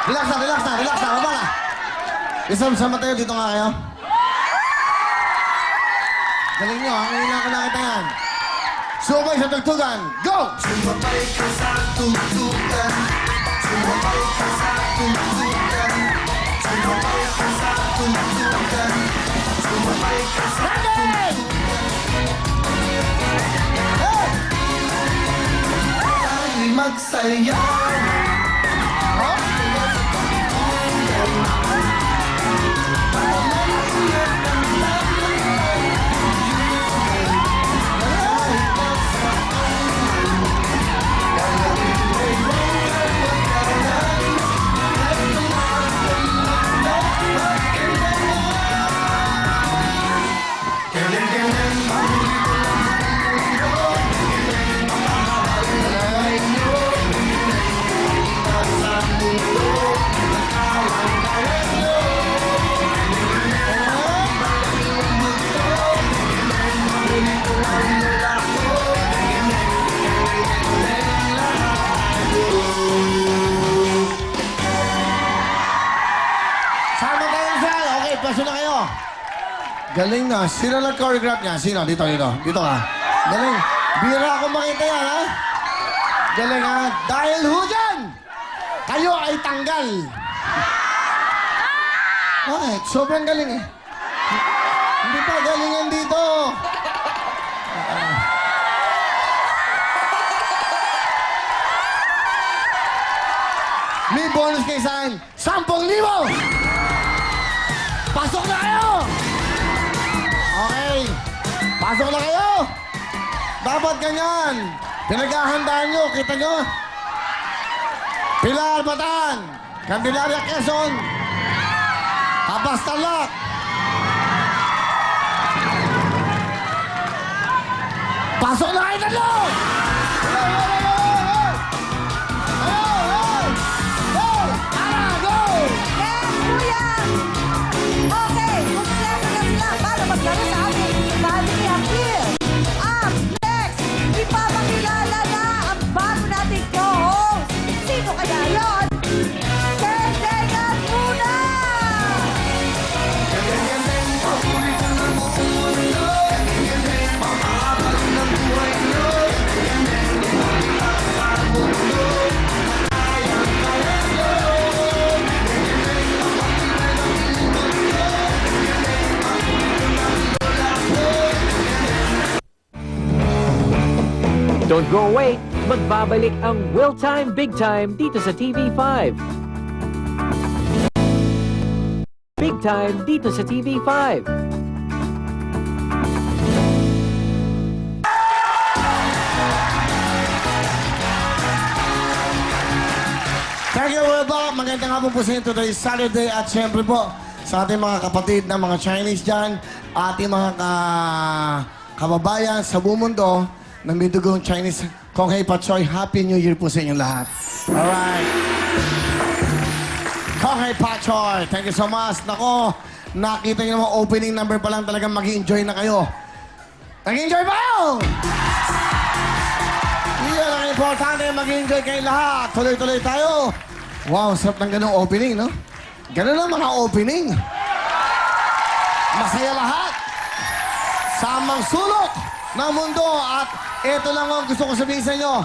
Relax na, relax na, relax na. Baba na. Isama tayo, dito nga kayo. Galing nyo, ang ina ko nakita yan. Sumabay sa tugtugan. Go! Sumabay ka sa tugtugan. Sumabay ka sa tugtugan. Sumabay ka sa tugtugan. Sumabay ka sa tugtugan. Tayo'y magsayaw. Galing na. Sino nag-choreograph niya? Sino? Dito, dito. Dito ka. Galing. Bira ako makita yan, ha? Galing, ha? Dahil ho dyan, kayo ay tanggal. Bakit? Sobrang galing, eh. Hindi pa galingan dito. May bonus kayo sa akin. 10,000! Pasok na kayo! Okay. Pasok na kayo! Dapat ganyan. Pinaghahandaan nyo. Kita nyo? Pilar, Batan. Candelaria, Quezon. Habas, Tarlac. Pasok na kayo tatlo! Don't go away! Magbabalik ang Will Time Big Time dito sa TV5. Big Time dito sa TV5. Thank you, Will Bob. Magandang hapon po sa inyo today, Saturday. At syempre po, sa ating mga kapatid na mga Chinese dyan, ating mga kababayan sa buong mundo, ng may dugong Chinese, Kong Hei Pat Choi, Happy New Year po sa inyong lahat. Alright. Kong Hei Pat Choi, thank you so much. Nako, nakita niyo naman opening number pa lang talagang mag-enjoy na kayo. Nag-enjoy ba kayo? Iyan ang importante, mag-enjoy kayo lahat. Tuloy-tuloy tayo. Wow, sarap ng ganong opening, no? Ganon ang mga opening. Masaya lahat. Samang sulok ng mundo at ito lang ang gusto ko sabihin sa inyo.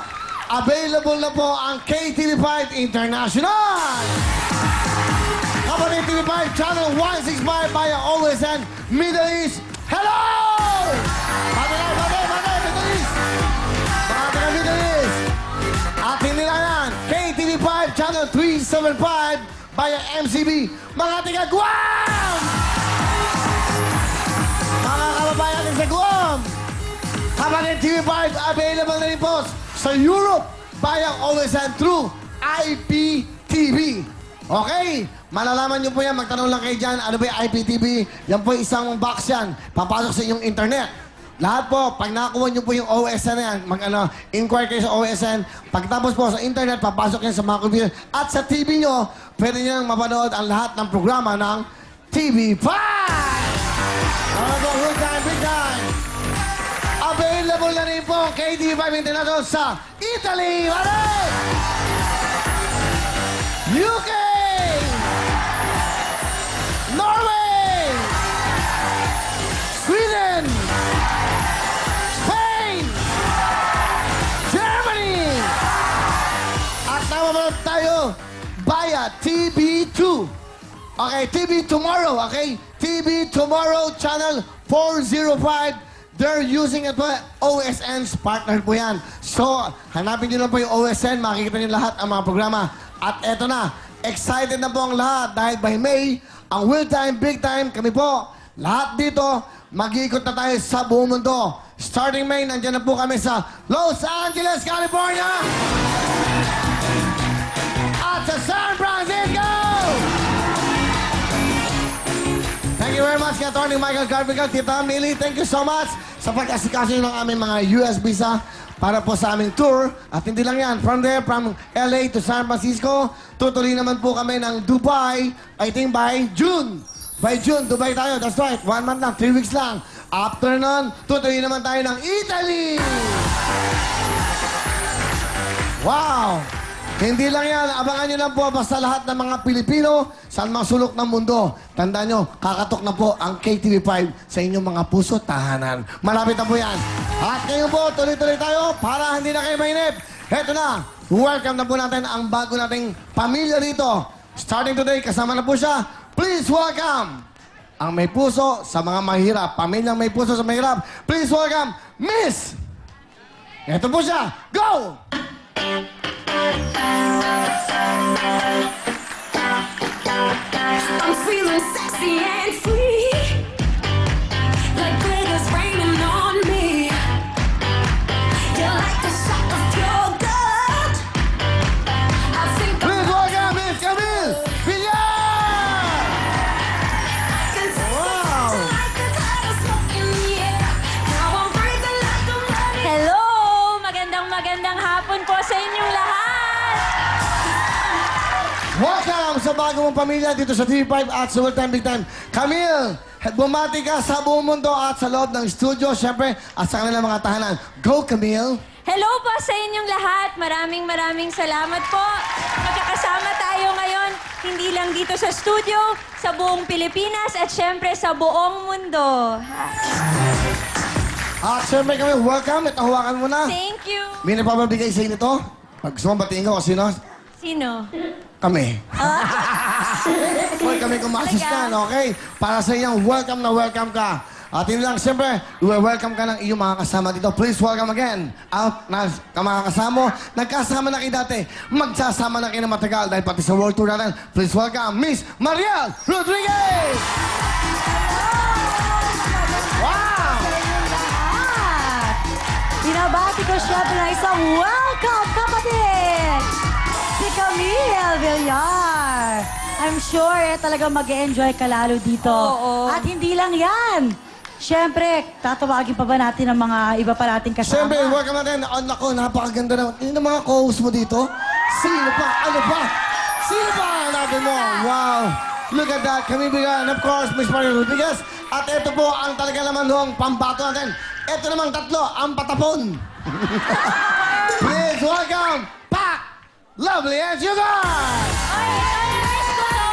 Available na po ang KTV5 International. Kapatid TV5 Channel 165 via OSN Middle East. Hello! Pati Middle East. Pati na Middle East. At hindi lang yan. KTV5 Channel 375 via MCB. Mga tiga Guam! Mga kababayan natin sa Guam. Kapatid TV5, available na rin po sa Europe via OSN through IPTV. Okay? Malalaman nyo po yan. Magtanong lang kayo dyan. Ano ba yung IPTV? Yan po isang box yan. Papasok sa inyong internet. Lahat po, pag nakakuha nyo po yung OSN na yan, inquire kayo sa OSN. Pagtapos po sa internet, papasok yan sa mga computer. At sa TV nyo, pwede nyo mapanood ang lahat ng programa ng TV5! Ano po, good time, big time! Available na rin po KTV5 International sa Italy! UK! sa TV2. Okay, TV Tomorrow, okay? TV Tomorrow, channel 405. They're using it po, OSN's partner po yan. So, hanapin nyo lang po yung OSN, makikita nyo lahat ang mga programa. At eto na, excited na po ang lahat dahil by May, ang Will Time, Big Time, kami po, lahat dito, mag-iikot na tayo sa buong mundo. Starting May, nandiyan na po kami sa Los Angeles, California! At sa San Francisco! Thank you very much, Attorney Michael Garfield, Tita Millie. Thank you so much sa pag-asikaso ng aming mga US visa para po sa aming tour. At hindi lang yan, from there, from LA to San Francisco, tutuloy naman po kami ng Dubai, I think by June. By June, Dubai tayo. That's right. 1 month lang, 3 weeks lang. After nun, tutuloy naman tayo ng Italy. Wow! Hindi lang yan. Abangan nyo lang po basta lahat ng mga Pilipino sa mga sulok ng mundo. Tandaan nyo, kakatok na po ang KTV5 sa inyong mga puso tahanan. Malapit na po yan. At ngayon po, tuloy-tuloy tayo para hindi na kayo mainip. Heto na, welcome na po natin ang bago nating pamilya rito. Starting today, kasama na po siya. Please welcome ang may puso sa mga mahirap. Pamilyang may puso sa mahirap. Please welcome, Miss! Heto po siya. Go! I'm feeling sexy and free, like glitters raining on me. You're like a shot of pure gold. I think Please welcome Miss Camille Villar! can taste Wow. it like a cloud of smoke in the air. Now I'm breathing like I'm running. Hello! Magandang hapon po sa inyong lahat! Welcome sa bago mong pamilya dito sa TV5 at sa World Time Big Time. Camille, bumati ka sa buong mundo at sa loob ng studio, syempre, at sa kanilang mga tahanan. Go, Camille! Hello po sa inyong lahat! Maraming salamat po! Magkakasama tayo ngayon, hindi lang dito sa studio, sa buong Pilipinas at syempre sa buong mundo. At syempre, Camille, welcome. Ito, hawakan mo na. Thank you! May nagpapabigay sa inyo to? Pag gusto mo, batiin ko kung sino? Sino? Kami. Hoy, kami kumasistan, okay? Para sa inyong welcome na welcome ka. At yun lang, siyempre, welcome ka ng iyong mga kasama dito. Please welcome again. Out na mga kasama. Nagkasama na kayo dati. Magsasama na kayo na matagal dahil pati sa World Tour natin. Please welcome Miss Mariel Rodriguez! Wow! Binabati ko siyempre ng isang welcome, kapatid! Si Camille Villar. I'm sure talaga mag-enjoy ka lalo dito. Oo. At hindi lang yan. Siyempre, tatawagin pa ba natin ang mga iba pa nating kasama? Siyempre, welcome natin. Oh, naku, napakaganda naman. Yung mga co-host mo dito. Sino pa? Ano pa? Sino pa ang hanapin mo? Wow! Look at that. Kami bigyan. And of course, Miss Mariel Rodriguez. At ito po ang talaga naman noong pambato natin. Ito namang tatlo, ang patapon. Please welcome, Pak! Lovely and Sugar! Ay, miss ko to!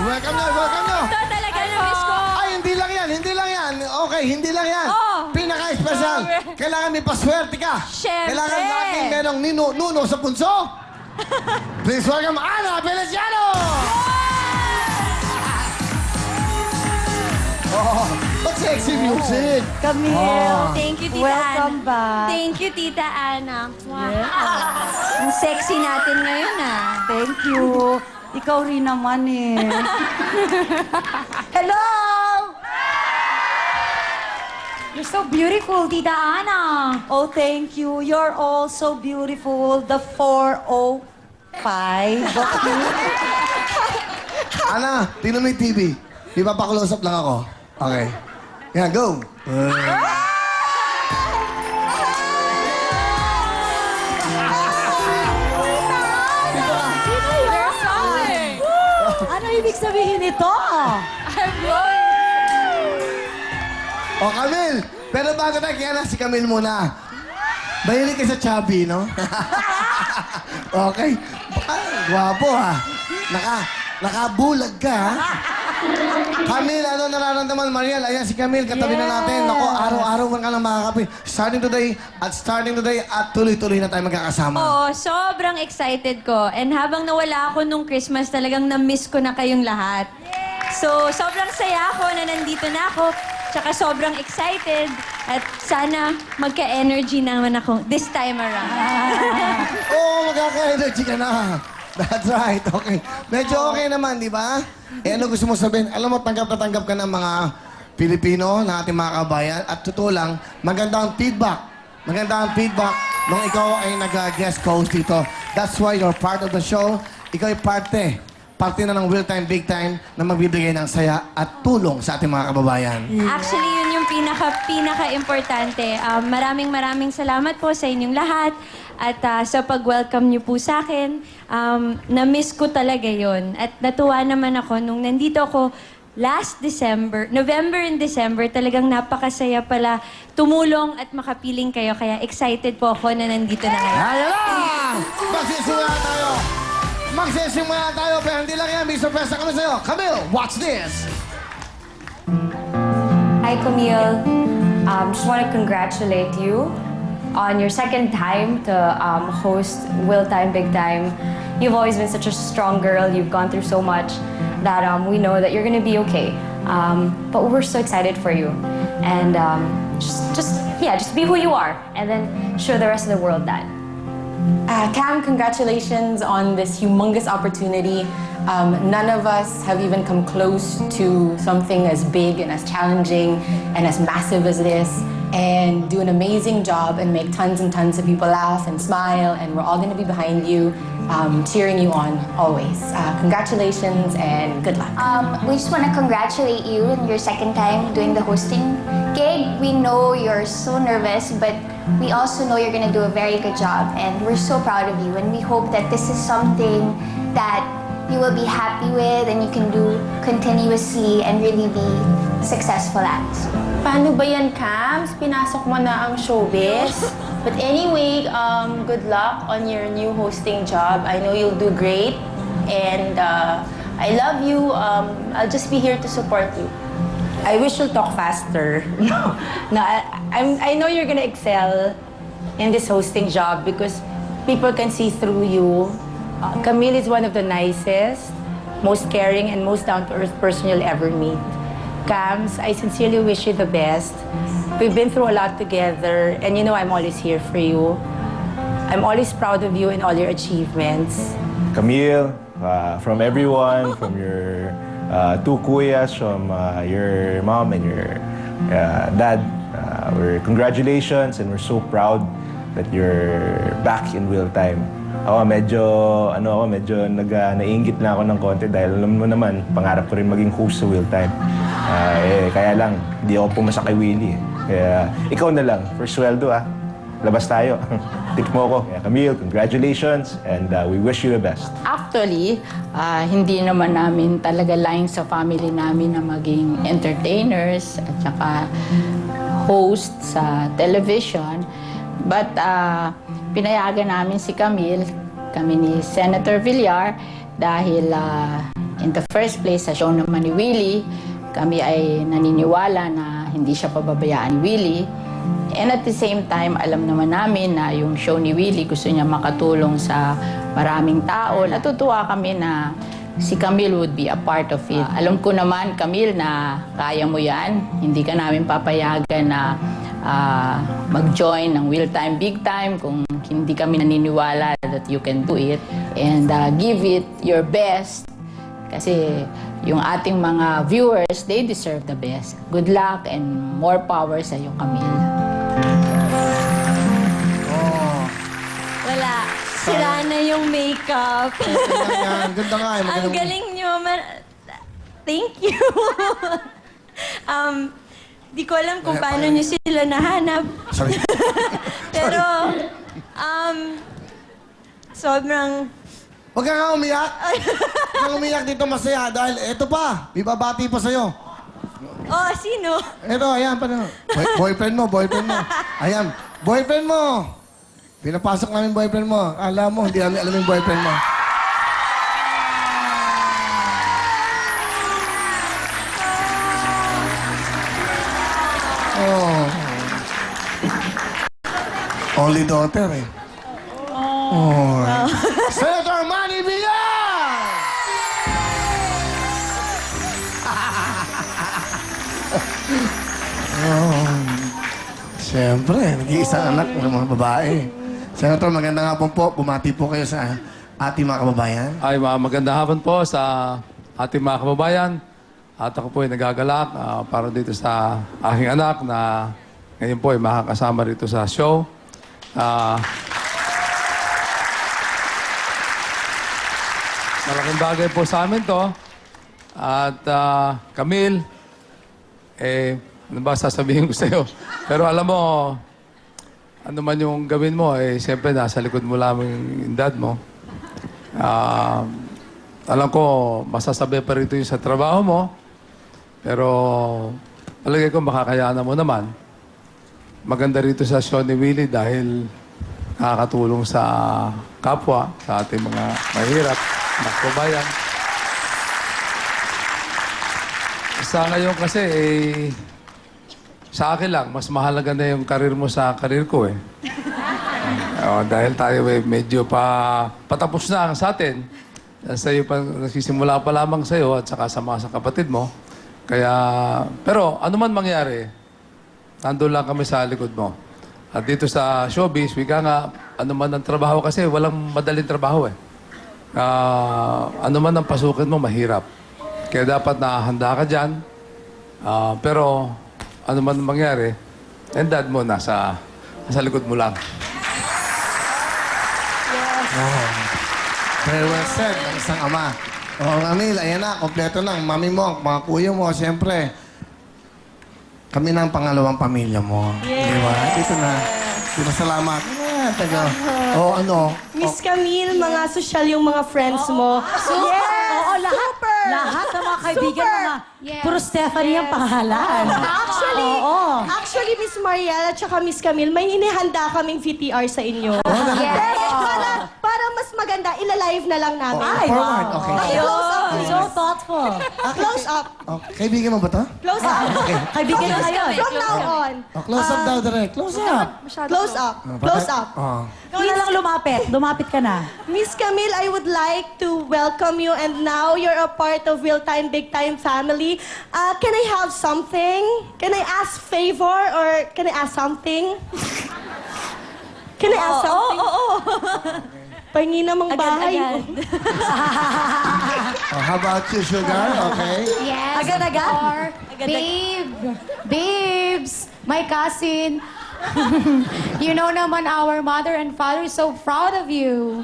Welcome nyo, welcome nyo. Ito talaga na miss ko! Ay, hindi lang yan, hindi lang yan. Okay, hindi lang yan. Oh. Pinaka-special. Grabe. Kailangan may paswerte ka. Siyempre. Kailangan laging merong nuno sa punso. Please welcome Ana Feliciano! Oh, what sexy music. Camille, Oh. Thank you, Tita welcome Ana. back. Thank you, Tita Ana. Wow. Ang sexy natin ngayon, ah. Thank you. Ikaw rin naman eh. Hello! You're so beautiful, Tita Ana. Oh, thank you. You're all so beautiful. The 405 of you. Ana, tingnan mo yung TV. Ipapa-close up lang ako. Okay. Yan, go. Ano ibig sabihin nito? O, Camille. Pero bago tayo, kaya na si Camille muna. Mahilig ka sa chubby, no? Okay. Ah, gwapo, ha? Nakabulag ka, ha? Camille, ano nararamdaman, Mariel? Ayan si Camille, katabi na natin. Ako, araw-araw man ka lang makakapi. Starting today at tuloy-tuloy na tayo magkakasama. Oo, sobrang excited ko. And habang nawala ako nung Christmas, talagang na-miss ko na kayong lahat. So, sobrang saya ako na nandito na ako. Tsaka sobrang excited. At sana magka-energy naman ako this time around. Oo, magkaka-energy ka na. That's right, okay. Medyo okay naman, di ba? Eh, ano gusto mo sabihin? Alam mo, tanggap na tanggap ka ng mga Pilipino, ng ating mga kabayan. At totoo lang, maganda ang feedback. Maganda ang feedback nung ikaw ay nag-guest host dito. That's why you're part of the show. Ikaw ay parte na ng Real Time, Big Time na magbibigay ng saya at tulong sa ating mga kababayan. Actually, yun yung pinaka-importante. Maraming salamat po sa inyong lahat. At sa pag-welcome niyo po sa akin, na-miss ko talaga yon. At natuwa naman ako nung nandito ako last December, November and December, talagang napakasaya pala tumulong at makapiling kayo. Kaya excited po ako na nandito na ngayon. Ayan na! Magsisimula tayo, pero hindi lang yan. May surprise na kami sa'yo. Camille, watch this! Hi, Camille. Just want to congratulate you on your second time to host Will Time, Big Time. You've always been such a strong girl. You've gone through so much that we know that you're going to be okay. But we're so excited for you. And just be who you are and then show the rest of the world that. Cam, congratulations on this humongous opportunity. None of us have even come close to something as big and as challenging and as massive as this. And do an amazing job and make tons and tons of people laugh and smile. And we're all going to be behind you, cheering you on always. Congratulations and good luck. We just want to congratulate you on your second time doing the hosting gig. We know you're so nervous, but we also know you're going to do a very good job. And we're so proud of you. And we hope that this is something that you will be happy with and you can do continuously and really be successful at. Paano ba yan, Cams? Pinasok mo na ang showbiz. But anyway, good luck on your new hosting job. I know you'll do great. And I love you. I'll just be here to support you. I wish you'll talk faster. I know you're gonna excel in this hosting job because people can see through you. Camille is one of the nicest, most caring, and most down-to-earth person you'll ever meet. Cams, I sincerely wish you the best. We've been through a lot together, and you know I'm always here for you. I'm always proud of you and all your achievements. Camille, from everyone, from your two kuyas, from your mom and your dad, congratulations, and we're so proud that you're back in Real Time. Ako medyo naiinggit na ako ng konti dahil alam mo naman, pangarap ko rin maging host sa Real Time. Kaya lang, hindi ako pumasa kay Willie. Kaya ikaw na lang, for sweldo labas tayo. Tip mo ako. Kaya Camille, congratulations and we wish you the best. Actually, hindi naman namin talaga line sa family namin na maging entertainers at saka host sa television. But pinayagan namin si Camille, kami ni Senator Villar, dahil in the first place sa show naman ni Willie, kami ay naniniwala na hindi siya pababayaan ni Willie. And at the same time, alam naman namin na yung show ni Willie gusto niya makatulong sa maraming tao. Natutuwa kami na si Camille would be a part of it. Alam ko naman, Camille, na kaya mo yan. Hindi ka namin papayagan na mag-join ng Real Time, Big Time kung hindi kami naniniwala that you can do it. And give it your best. Kasi yung ating mga viewers, they deserve the best. Good luck and more power sa iyo, Camille. Wala. Sira na yung makeup. Ganda nga. Ang galing nyo. Thank you. Di ko alam kung paano nyo sila nahanap. Sorry. Pero, sobrang... Huwag ka nga umiyak. Huwag kang umiyak dito masaya dahil eto pa, bibabati pa sa'yo. Oh, sino? Eto, ayan pa na. Boyfriend mo. Ayan, boyfriend mo. Pinapasok namin boyfriend mo. Alam mo, hindi namin alam yung boyfriend mo. Only daughter eh. Oh. Senator Manny Villar! Siyempre, nag-iisang anak ng mga babae. Senator, magandang hapon po. Bumati po kayo sa ating mga kababayan. Ay, magandang hapon po sa ating mga kababayan. At ako po ay nagagalak para dito sa aking anak na ngayon po ay makakasama rito sa show. Malaking bagay po sa amin to. At Camille, ano ba sasabihin ko sa'yo? Pero alam mo, ano man yung gawin mo, siyempre nasa likod mo lamang yung dad mo. Alam ko, masasabi pa rito yung sa trabaho mo. Pero palagay ko makakayanan mo naman. Maganda rito sa show ni Willie dahil nakakatulong sa kapwa, sa ating mga mahirap, mga kabayan. Sa ngayon kasi, sa akin lang, mas mahalaga na yung karir mo sa karir ko eh. Dahil tayo medyo patapos na sa atin. Sa'yo pa, nagsisimula pa lamang sa'yo at saka sa mga kapatid mo. Kaya, pero ano man mangyari, nandun lang kami sa likod mo. At dito sa showbiz, wika nga, ano man ang trabaho kasi, walang madaling trabaho eh. Ano man ang pasukin mo, mahirap. Kaya dapat nakahanda ka dyan. Pero, ano man mangyari, and dad mo nasa likod mo lang. Yes. Oh. Very well said ng isang ama. Camille, ayan na, kompleto na. Mami mo, mga kuya mo, siyempre. Kami na ang pangalawang pamilya mo. Yes. Di ba? Dito na. Di ba, salamat. Taga. Ano? Miss Camille, mga social yung mga friends mo. Yes! Oo, lahat. Lahat ng mga kaibigan, mga puro Stephanie ang pangalan. Actually, Miss Mariela at saka Miss Camille, may inihanda kaming VTR sa inyo. Para mas maganda, ilalive na lang namin. Forward, okay. Close up. So thoughtful. Close up. Kaibigan mo ba to? Close up. Kaibigan na ngayon. From now on. Close up daw, direct. Close up. Close up. Close up. Ikaw na lang lumapit. Lumapit ka na. Miss Camille, I would like to welcome you and now you're a part of Real Time Big Time family. Can I have something? Can I ask favor or can I ask something? Can I ask something? Pahingi namang bahay. How about you, Sugar? Okay. Yes. Agad-agad? Babes, my cousin. You know naman our mother and father is so proud of you.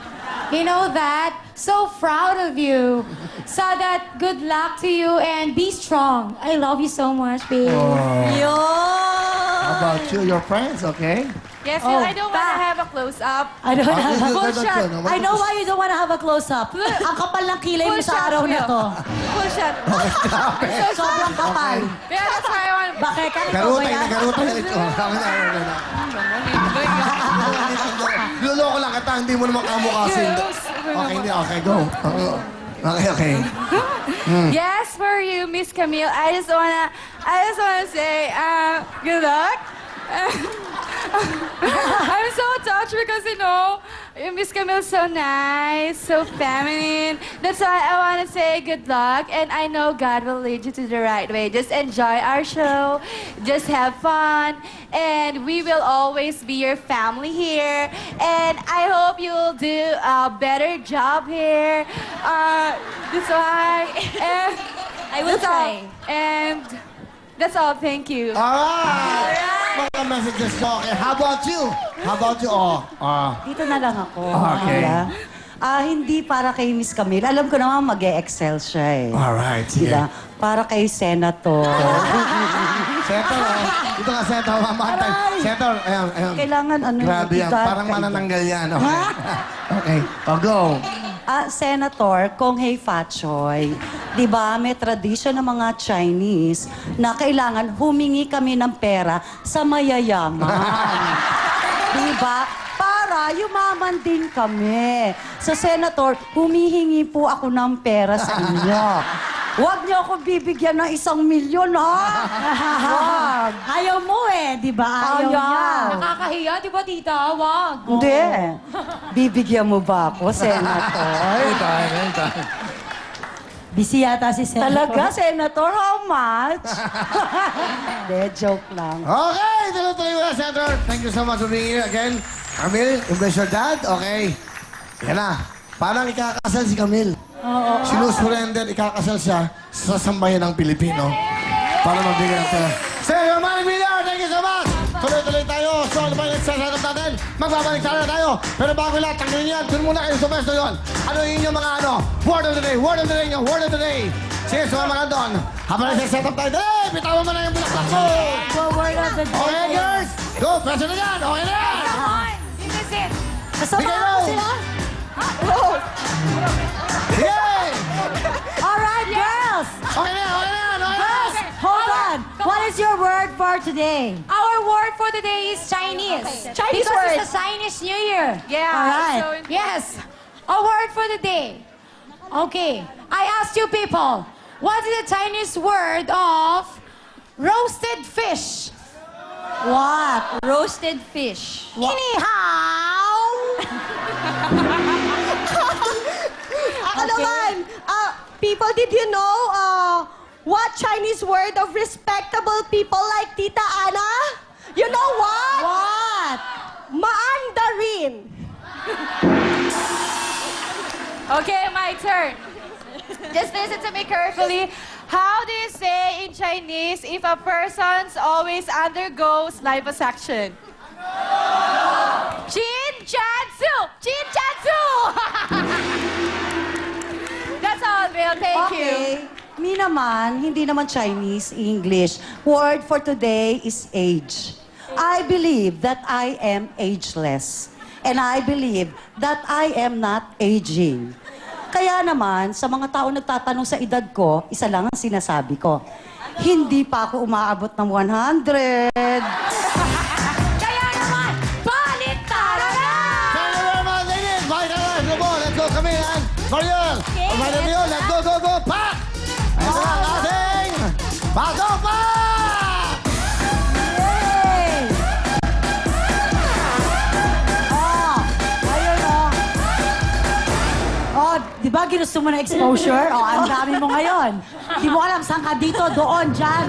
You know that? So proud of you. So that good luck to you and be strong. I love you so much, babe. How about you, your friends, okay? Yes, I don't want to have a close-up. I don't have a Full close-up. I know why you don't want to have a close-up. Ang kapal ng kilay mo sa araw na to. Full shot. Sobrang kapal. Yeah, that's why I want... Bakit ka? Garutay na garutay. Luloko lang kita, hindi mo naman kamukasin. Okay, hindi. Okay, go. Okay. Yes, for you, Miss Camille. I just wanna say, good luck. I'm so touched because, you know, Miss Camille's so nice, so feminine. That's why I want to say good luck, and I know God will lead you to the right way. Just enjoy our show, just have fun, and we will always be your family here. And I hope you'll do a better job here. That's why. I will try. And that's all. Thank you. Alright! Mga messages ko. Okay, how about you? How about you? Dito na lang ako. Okay. Hindi para kay Miss Camille. Alam ko naman mag-e-excel siya eh. Alright, sige. Diba? Para kay Senator. Senator, dito ka, Senator. Mamantay. Senator, ayan. Kailangan ano. Grabe yan. Parang manananggal yan. Okay. Okay. Go. Senator, Kung Hei Fat Choi, di ba may tradisyon ng mga Chinese na kailangan humingi kami ng pera sa mayayaman. Di ba? Para yumaman din kami. So, Senator, humihingi po ako ng pera sa inyo. Huwag niyo ako bibigyan ng 1 milyon, ha? Wag. Ayaw mo di ba? Ayaw niya. Nakakahiya, di ba, tita? Wag. Hindi. Bibigyan mo ba ako, Senator? Anytime. Busy yata si Senator. Talaga, Senator? How much? Hindi, joke lang. Okay, tuloy-tuloy mo na, Senator. Thank you so much for being here again. Camille, embrace your dad. Okay. Yan na. Parang ikakasal si Camille. Sinusurrender, ikakasal siya sa sambayan ng Pilipino para magbigay ng pera. Sir Manny Villar, thank you so much! Tuloy-tuloy tayo. So, ano ba yung nagsasanap natin? Magbabalik sana tayo. Pero bago lahat, tanggalin yan. Doon muna kayo sa pwesto yun. Ano yung inyong mga word of the day? Word of the day nyo. Word of the day. Sige, sumama ka doon. Habang nagsasanap tayo, dali! Bitawan mo na yung bulaklak ko! Word of the day. Okay, girls? Go, pwesto na yan. Okay na yan. Come on! This is it. Kasama ko sila. Sige! Alright, girls! Okay na, okay na, okay na! Girls, hold on. What is your word for today? Our word for today is Chinese. Chinese because word. it's the Chinese New Year. Yeah. Alright. Yes. A word for the day. Okay. I asked you people, what is the Chinese word of roasted fish? What? Roasted fish. Inihao! Ako naman, people, did you know what Chinese word of respectable people like Tita Ana? You know what? What? Mandarin. Okay, my turn. Just listen to me carefully. How do you say in Chinese if a person always undergoes liposuction? Chin Chan Su! Chin Chan Su! That's all, Bill. Thank you. Me naman, hindi naman Chinese, English. Word for today is age. I believe that I am ageless. And I believe that I am not aging. Kaya naman, sa mga tao nagtatanong sa edad ko, isa lang ang sinasabi ko. Hindi pa ako umaabot ng 100. Kaya naman, balik tara na! Thank you very much, ladies. Bye na lang. Let's go. Let's go, Camille and Mariel. Mariel, let's go, go, go. Pack! Ito na ang ating Bago Pa! Yay! Ayun di ba ginusto mo na exposure? Ang dami mo ngayon. Di mo alam saan ka dito, doon, dyan.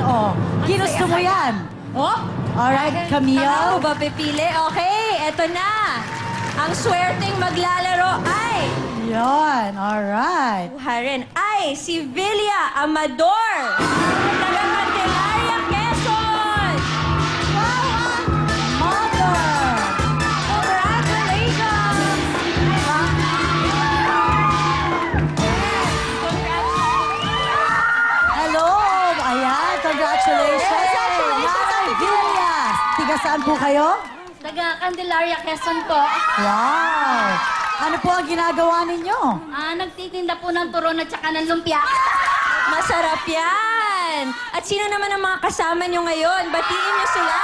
Ginusto mo yan. Alright, Camille. Ako ba pipili? Okay, eto na. Ang swerteng maglalaro ay... Yon, alright. Rin ay si Villia Amador. Taga Candelaria, Quezon. Mother! Congratulations! Hello! Ayan, congratulations! Nanay Villas! Tiga saan po kayo? Taga Candelaria, Quezon po. Wow! Ano po ang ginagawa ninyo? Nagtitinda po ng turon at saka ng lumpia. Masarap yan! At sino naman ang mga kasama nyo ngayon? Batiin nyo sila!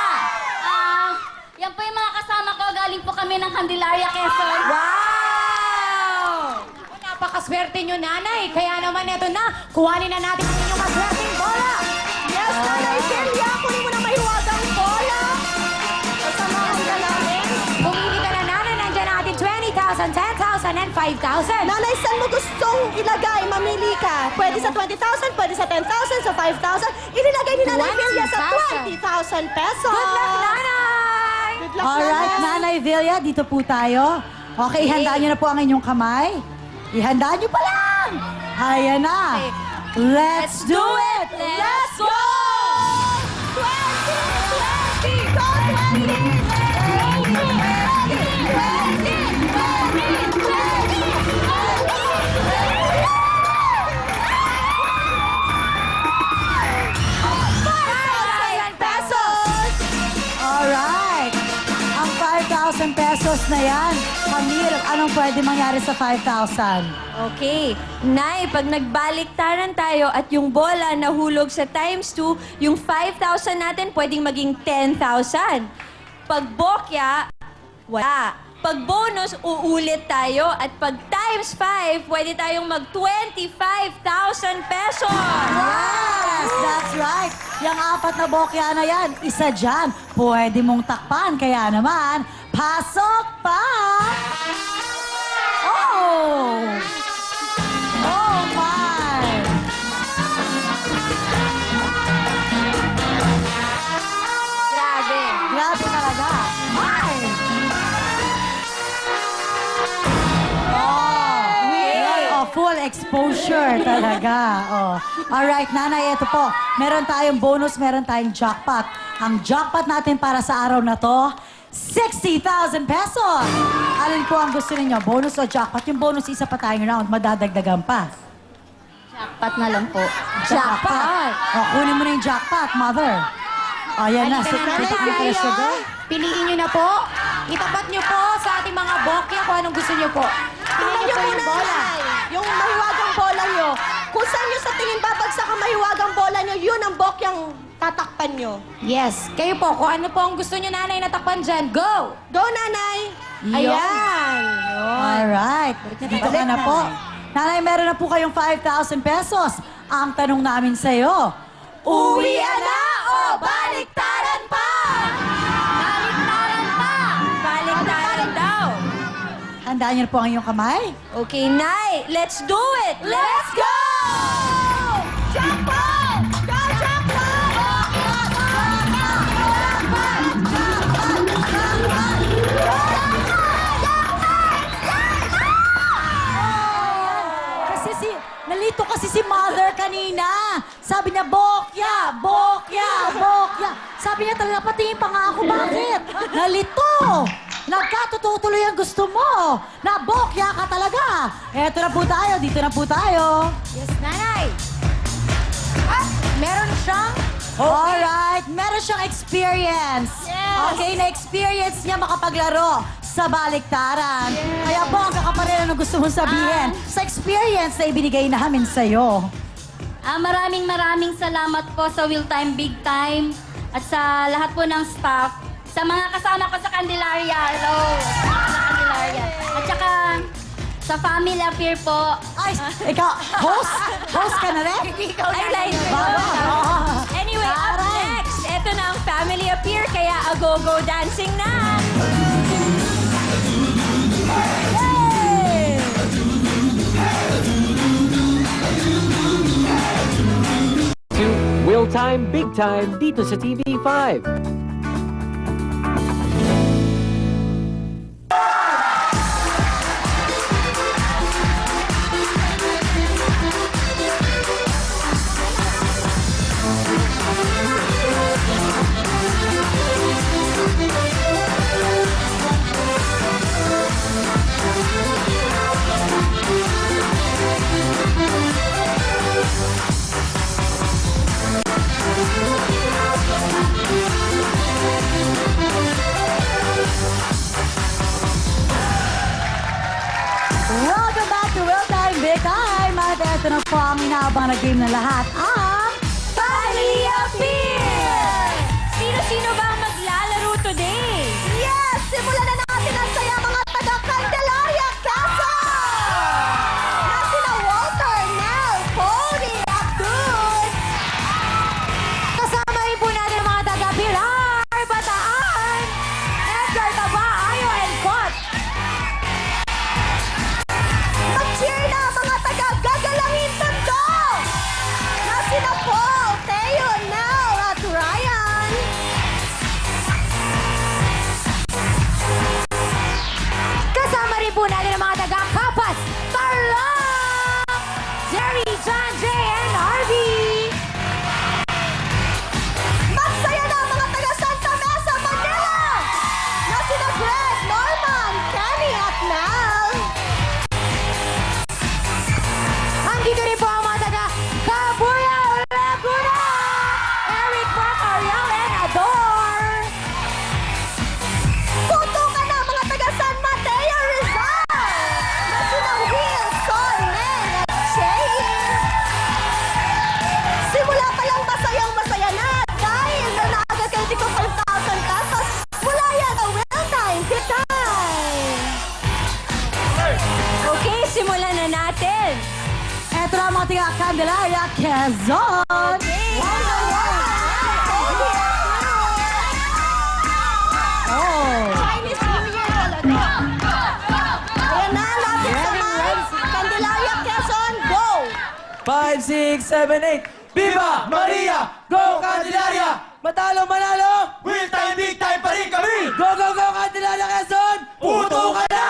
Yan po yung mga kasama ko. Galing po kami ng Candelaria, Quezon. Wow! Napakaswerte nyo, nanay. Kaya naman eto na, kuhanin na natin ang inyong maswerteng bola. Yes, Nanay Celia, kunin mo na may huwagang bola. Kasamahan ka namin. Pumili ka na, nanay. Nandiyan natin 20,000, 10,000, and 5,000. Nanay, saan mo gustong ilagay? Mamili ka. Pwede sa 20,000, pwede sa 10,000, sa 5,000. Inilagay ni Nanay Celia sa 20,000 pesos. Good luck, nanay! Good luck, Alright, Nanay Villia, dito po tayo. Okay, ihanda nyo na po ang inyong kamay. Ihanda nyo pa lang! Ayan na! Let's do it! Let's go! 20, 20, go 20! Alright! Ang 5,000 pesos na yan. Camille, anong pwede mangyari sa 5,000? Okay. Nay, pag nagbaliktaran tayo at yung bola nahulog sa times 2, yung 5,000 natin pwedeng maging 10,000. Pag bokya, wala. Pag bonus, uulit tayo. At pag times 5, pwede tayong mag 25,000 pesos! Yes, that's right. Yung 4 na bokya na yan, isa dyan, pwede mong takpan. Kaya naman, pasok pa! Oh! Oh my! Grabe. Grabe talaga. Ay! Oh, full exposure talaga. Oh. Alright, nanay, ito po. Meron tayong bonus, meron tayong jackpot. Ang jackpot natin para sa araw na to, 60,000 pesos! Alin po ang gusto ninyo? Bonus o jackpot? Yung bonus, isa pa tayong round, madadagdagan pa. Jackpot na lang po. Jackpot! O, kunin mo na yung jackpot, mother. O, yan na. Halika na, Kita nanay, ang presyo kayo. doon. Piliin nyo na po. Itapat nyo po sa ating mga bokya kung anong gusto nyo po. Tingnan niyo po yung bola. Yung mahiwagang bola niyo. Kung saan niyo sa tingin babagsak ang mahiwagang bola niyo, yun ang bokyang tatakpan niyo. Yes. Kayo po, kung ano po ang gusto nyo, nanay, natakpan dyan, go! Go, nanay! Ayan! Alright. Dito ka na po. Nanay, meron na po kayong 5,000 pesos. Ang tanong namin sa'yo, uwian na o baliktaran pa? Baliktaran pa! Baliktaran daw! Handaan niyo na po ang inyong kamay. Okay, Nay, let's do it! Let's go! Jackpot! Go, jackpot! Nalito kasi si mother kanina. Sabi niya, bokya, bokya, bokya. Sabi niya talaga, patingin pa nga ako, bakit? Nalito! Nagkatutuloy ang gusto mo. Na bokya ka talaga. Eto na po tayo, dito na po tayo. Yes, nanay! Ah, meron siyang... Alright, meron siyang experience. Yes. Okay, na-experience niya makapaglaro sa baliktaran. Kaya po, ang kakaparin ano gusto mong sabihin sa experience na ibinigay namin sa'yo. Maraming salamat po sa Will Time Big Time at sa lahat po ng staff, sa mga kasama ko sa Candelaria. Hello! Sa Candelaria. At saka sa Family Affair po. Ay, ikaw, host? Host ka na rin? I like it. Anyway, up next, eto na ang Family Appear, kaya agogo dancing na! To Will Time Big Time dito sa TV5. Welcome back to Real Time Big Time! At ito na po ang inaabang na game na lahat, ang Family Appear! Sino-sino ba ang maglalaro today? Yes! Simulan na natin ang saya mga taga-Candelaria Casa! Na sina Walter, Nel, Cody, Abdul! Kasama rin po natin ang mga taga-Pilar, Bataan, Edgar Tabayo, and Kot. Mag-cheer na mga taga-Gagalangin Tondo! Na sina Paul, Theo, Nel, at Ryan! Claudia Candelaria Quezon. Chinese New Year talaga. Ayan na, lapit sa mic. Candelaria Quezon, go! 5, 6, 7, 8. Viva Maria! Go Candelaria! Matalo manalo! Will time, big time pa rin kami! Go, go, go Candelaria Quezon! Puto ka na!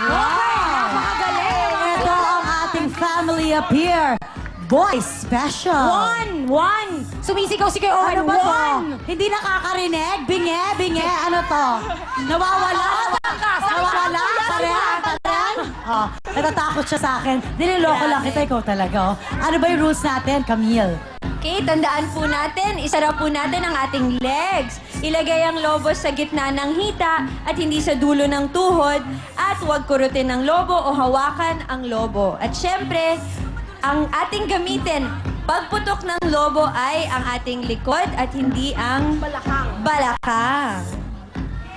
Napakagaling! Ito ang ating family appear. Boy Special. One! Sumisigaw si Kuya Owen. Ano ba to? One! Hindi nakakarinig? Binge? Ano to? Nawawala? Nawawala? Parehan? Oh, natatakot siya sa akin. Niloloko lang kita, ikaw talaga. Oh. Ano ba yung rules natin, Camille? Okay, tandaan po natin, isara po natin ang ating legs. Ilagay ang lobo sa gitna ng hita at hindi sa dulo ng tuhod. At huwag kurutin ng lobo o hawakan ang lobo. At syempre, ang ating gamitin, pagputok ng lobo ay ang ating likod at hindi ang balakang.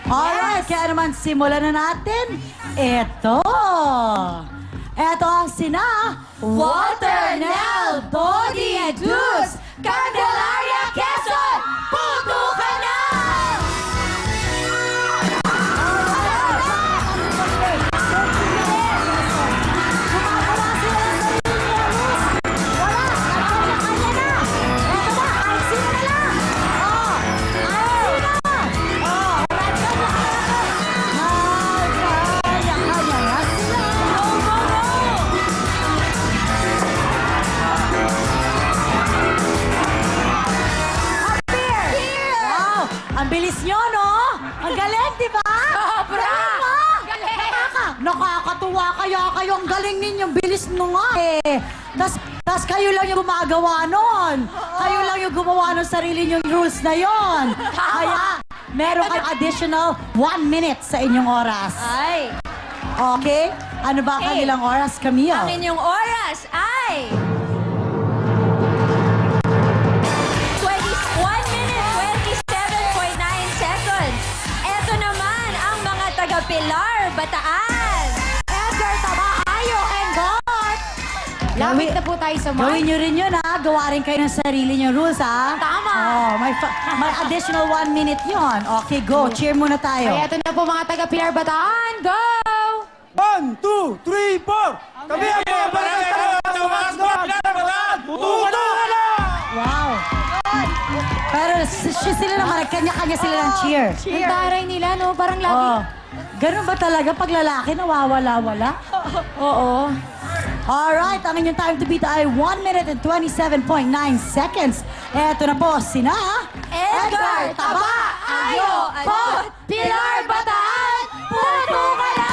Alright, kaya naman simulan na natin. Ito ang sina Walter, Nel, Dodi, Duz, Candelaria Quezon. Puto ka na! Ang bilis nyo, no? Ang galing, di ba? Sobra! Galing! Nakakatuwa kaya kayo. Ang galing ninyo. Bilis mo nga eh. Tas kayo lang yung gumagawa nun. Kayo lang yung gumawa ng sarili nyong rules na yon. Kaya meron kang additional 1 minute sa inyong oras. Ay. Okay? Ano ba ang kanilang oras, Camille? Ang inyong oras ay 1 minute, 27.9 seconds. Ito naman ang mga taga-Pilar, Bataan. Edgar Tabacayo and God! Lapit na po tayo sa mic. Gawin nyo rin yun, ha? Gawa rin kayo ng sarili nyong rules, ha? Tama. Oh, may additional 1 minute yon. Okay, go. Cheer muna tayo. Kaya ito na po mga taga-Pilar Bataan. Go! 1, 2, 3, 4! Kami ang mga barangay ng mga Pilar Bataan! Puto ka na! Wow. Pero sila naman, kanya-kanya sila ng cheer. Ang taray nila, no? Parang lagi. Oh. Ganun ba talaga pag lalaki nawawala-wala? Oo. Alright, ang inyong time to beat ay 1 minute and 27.9 seconds. Eto na po, sina Edgar Tabacayo at Pilar Bataan! Puto ka na!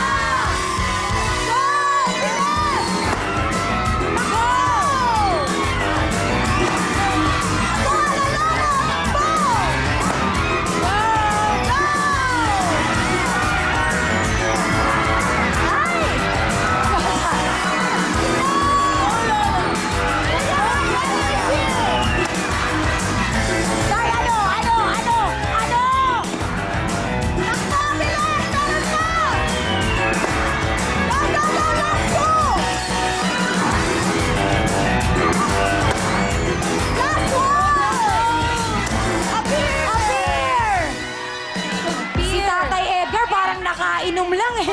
Nakainom lang eh.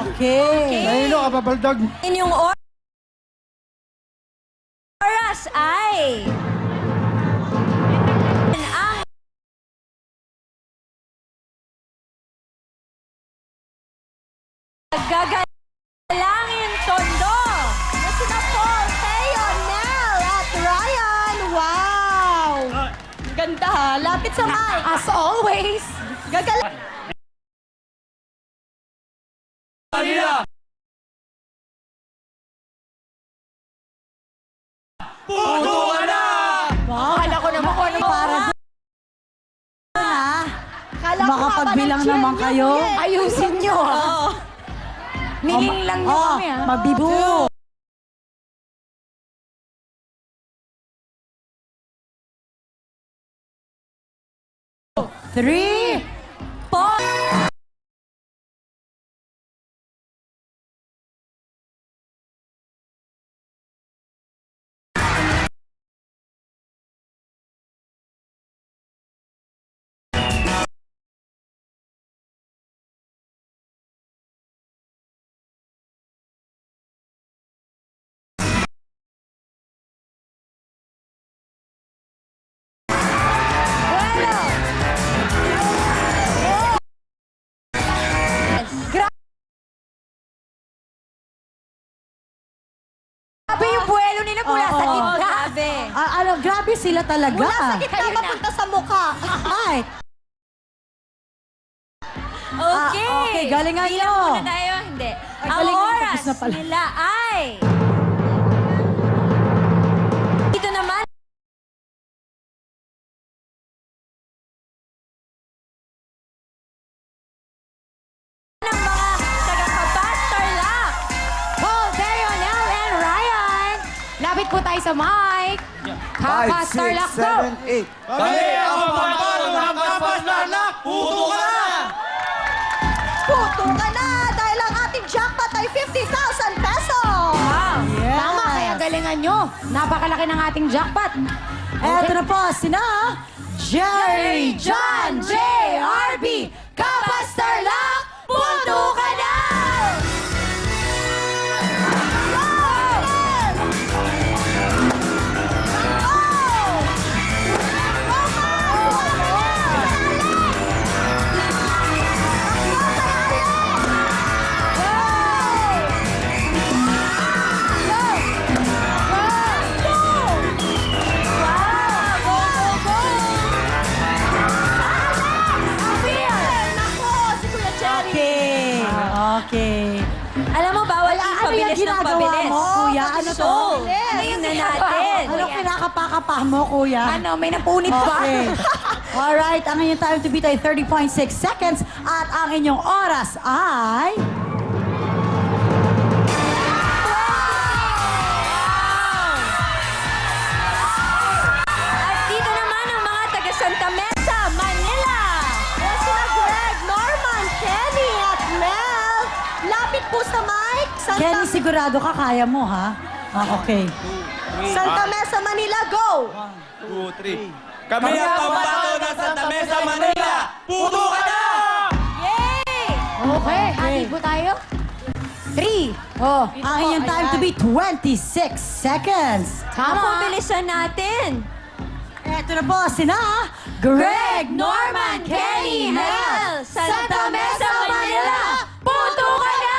Okay. Nahilo ka, babaldag. Inyong oras ay ang gagalangin tondo. Sina Paul, Teo, Nel, at Ryan. Wow! Ganda ha. Lapit sa mic. As always. Gagal... Puto ka na! Wow. Akala ko naman kung ano Para doon, ha? Kala ko Makapagbilang haba ng naman cheer kayo. nyo, eh. ayusin nyo. Ninging lang nyo kami ah. Mabibu. 3, 4. Grabe sila talaga. Mula sa gitna, papunta sa mukha. Ay. Okay. Okay, galingan nyo. Bilang muna tayo. Hindi. Ay, Ang galingan, oras tapos na pala. nila ay... Dito naman. Ng mga taga-Kapastarlak. Paul, Dario, Nell, and Ryan. Lapit po tayo sa mic. Kapas, Starlock, go! 8. Kami ang pambato ng Kapas Tarlac! Puto ka na! Puto ka na dahil ang ating jackpot ay 50,000 pesos! Wow! Yes. Tama, kaya galingan nyo. Napakalaki ng ating jackpot. Eto na po, sina Jerry, John, J, RB, Kapastarlak, punto ka na! Okay. Okay. Alam mo, bawal yung Ano yung pabilis ng ginagawa pabilis. mo, kuya? Ano to? Ano yung na natin? Ano kinakapakapa mo, kuya? Ano, may napunit ba? Okay. Alright, ang inyong time to beat ay 30.6 seconds at ang inyong oras ay... At dito naman ang mga taga Santa Mesa, Manila. O sina Greg, Norman, Kenny at Mel. Lapit po sa mic. Kenny, sigurado ka kaya mo, ha? Okay. Santa Mesa, Manila, go! 2, 3. Kami ang pambato ng Santa Mesa, Manila! Puto ka na! Yay! Okay, hati po tayo. 3. Oh, Ang inyong time to beat 26 seconds. Ang pabilisan natin. Eto na po, sina Greg, Norman, Kenny, Mel, Santa Mesa, Manila, punto ka na!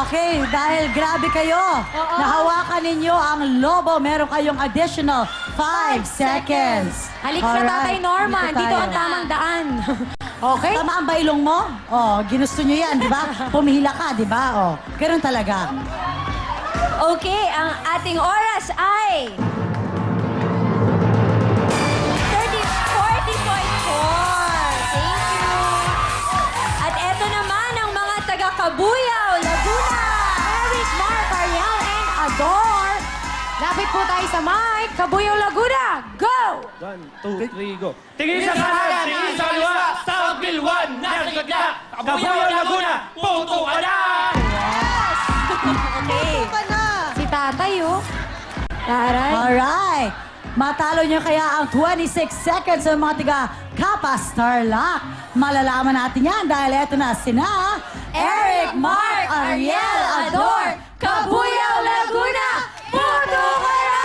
Okay, dahil grabe kayo, nahawakan ninyo ang lobo, meron kayong additional 5 seconds. Halik na Tatay Norman, dito ang tamang daan. Okay? Tama ang bailong mo? Oh, ginusto nyo yan, di ba? Pumihila ka, di ba? Oh, ganun talaga. Okay, ang ating oras ay... 40.4. Thank you. At eto naman ang mga taga-Kabuyaw, Laguna. Eric, Mark, Ariel, and Ador. Lapit po tayo sa mic. Kabuyaw, Laguna, go! 1, 2, 3, go. Tingin sa kanan, tingin sa kaliwa, South Bill 1, nasa gitna, Kabuyaw, Laguna, puto ka na! Okay. Si Tatay, oh. Taray. Alright. Matalo nyo kaya ang 26 seconds sa mga tiga Kapastarlak. Malalaman natin yan dahil eto na sina Eric, Mark, Ariel, Ador, Kabuyaw, Laguna, punto ka na!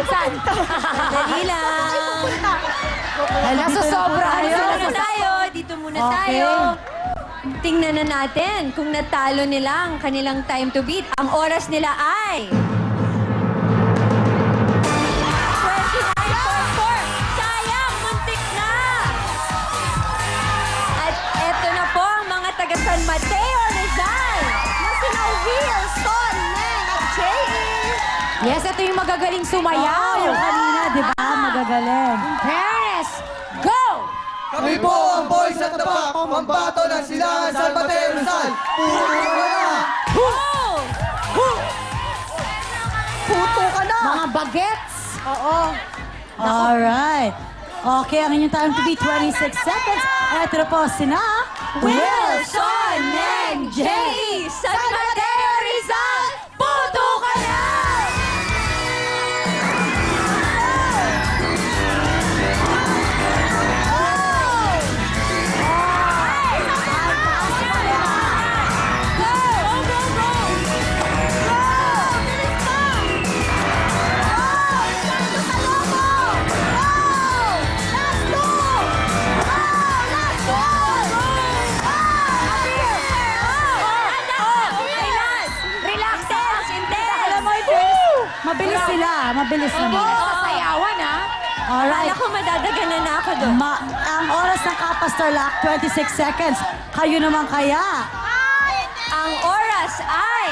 Dali lang. Nasusobra. Dito muna tayo. Dito muna tayo. Tingnan na natin kung natalo nila ang kanilang time to beat. Ang oras nila ay... 29.4. Sayang, muntik na. yung magagaling sumayaw. Yung kanina, di ba? Magagaling. In fairness, go! Kami po ang boys at tapak, pambato ng silangan San Mateo Rizal. Puro ka na! Puto ka na! Mga bagets. Oo. Alright. Okay, ang inyong time to be 26 seconds. Ito na po sina Wilson and Jay San Mateo Rizal, puto ka na! Mabilis sila. Mabilis naman. Sayawan, ha? Alright. Kala ko madadaganan na ako doon. Ang oras ng Kapastar Lock, 26 seconds. Kayo naman kaya? Ang oras ay...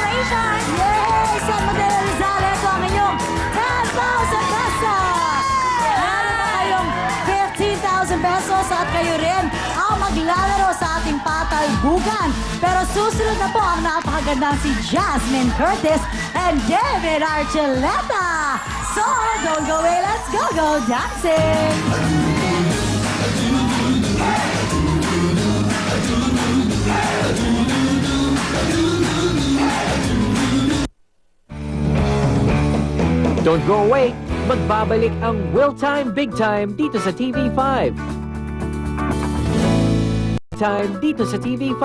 Yay! San Mateo Rizal, ito ang inyong 10,000 pesos! Meron na kayong 15,000 pesos at kayo rin ang maglalaro sa ating patalbugan. Pero susunod na po ang napakagandang si Jasmine Curtis and David Archuleta. So, don't go away, let's go dancing! Don't go away! Magbabalik ang Will Time Big Time dito sa TV5. Time dito sa TV5.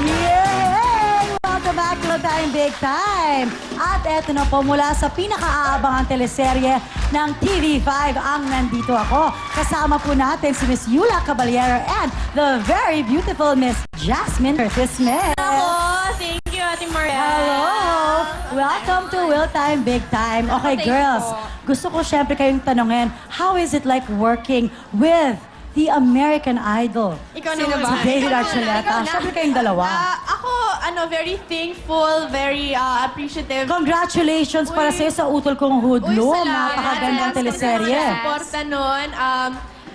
Yay! Welcome back to Time Big Time. At eto na po mula sa pinakaabangang teleserye ng TV5 ang Nandito Ako. Kasama po natin si Miss Yula Caballero and the very beautiful Miss Jasmine Curtis Smith. Hello! Thank you, Ate Maria. Hello! Welcome to Will Time Big Time. Okay, Thank you girls. po. Gusto ko syempre kayong tanungin, how is it like working with the American Idol? Ikaw Si naman. David Ikaw na, Archuleta. ikaw na. Syempre kayong dalawa. Ako, very thankful, very appreciative. Congratulations para sa'yo sa utol kong Hoodlum. salamat. Napakagandang Salamat teleserye. sa suporta nun.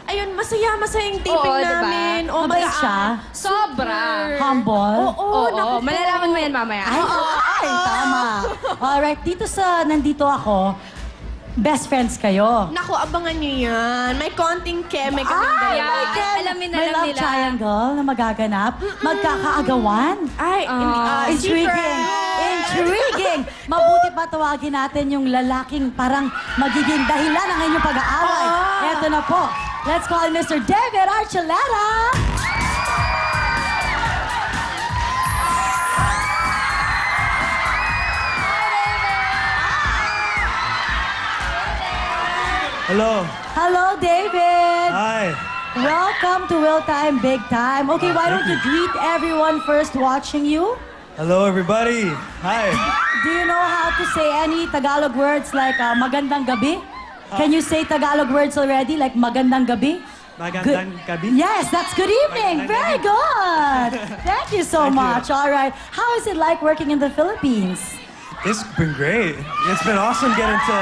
Ayun, masayang taping Oo, diba? namin. Mabait siya? Sobra. Humble? naku po. Malalaman mo yan mamaya. Ay, tama. Alright, dito sa Nandito Ako, best friends kayo. Naku, abangan niyo yan. May konting keme kami Ay, dalawa. my God. Alamin na May lang love nila. triangle na magaganap. Magkakaagawan. Ay, Intriguing. Intriguing. Mabuti pa tawagin natin yung lalaking parang magiging dahilan ng inyong pag-aaway. Eto na po. Let's call Mr. David Archuleta. Hello. Hello, David. Hi. Welcome to Will Time Big Time. Okay, why don't you greet everyone first watching you? Hello, everybody. Hi. Do you know how to say any Tagalog words like magandang gabi? Can you say Tagalog words already like magandang gabi? Magandang gabi. Yes, that's good evening. Very good. Thank you so much. All right. How is it like working in the Philippines? It's been great. It's been awesome getting to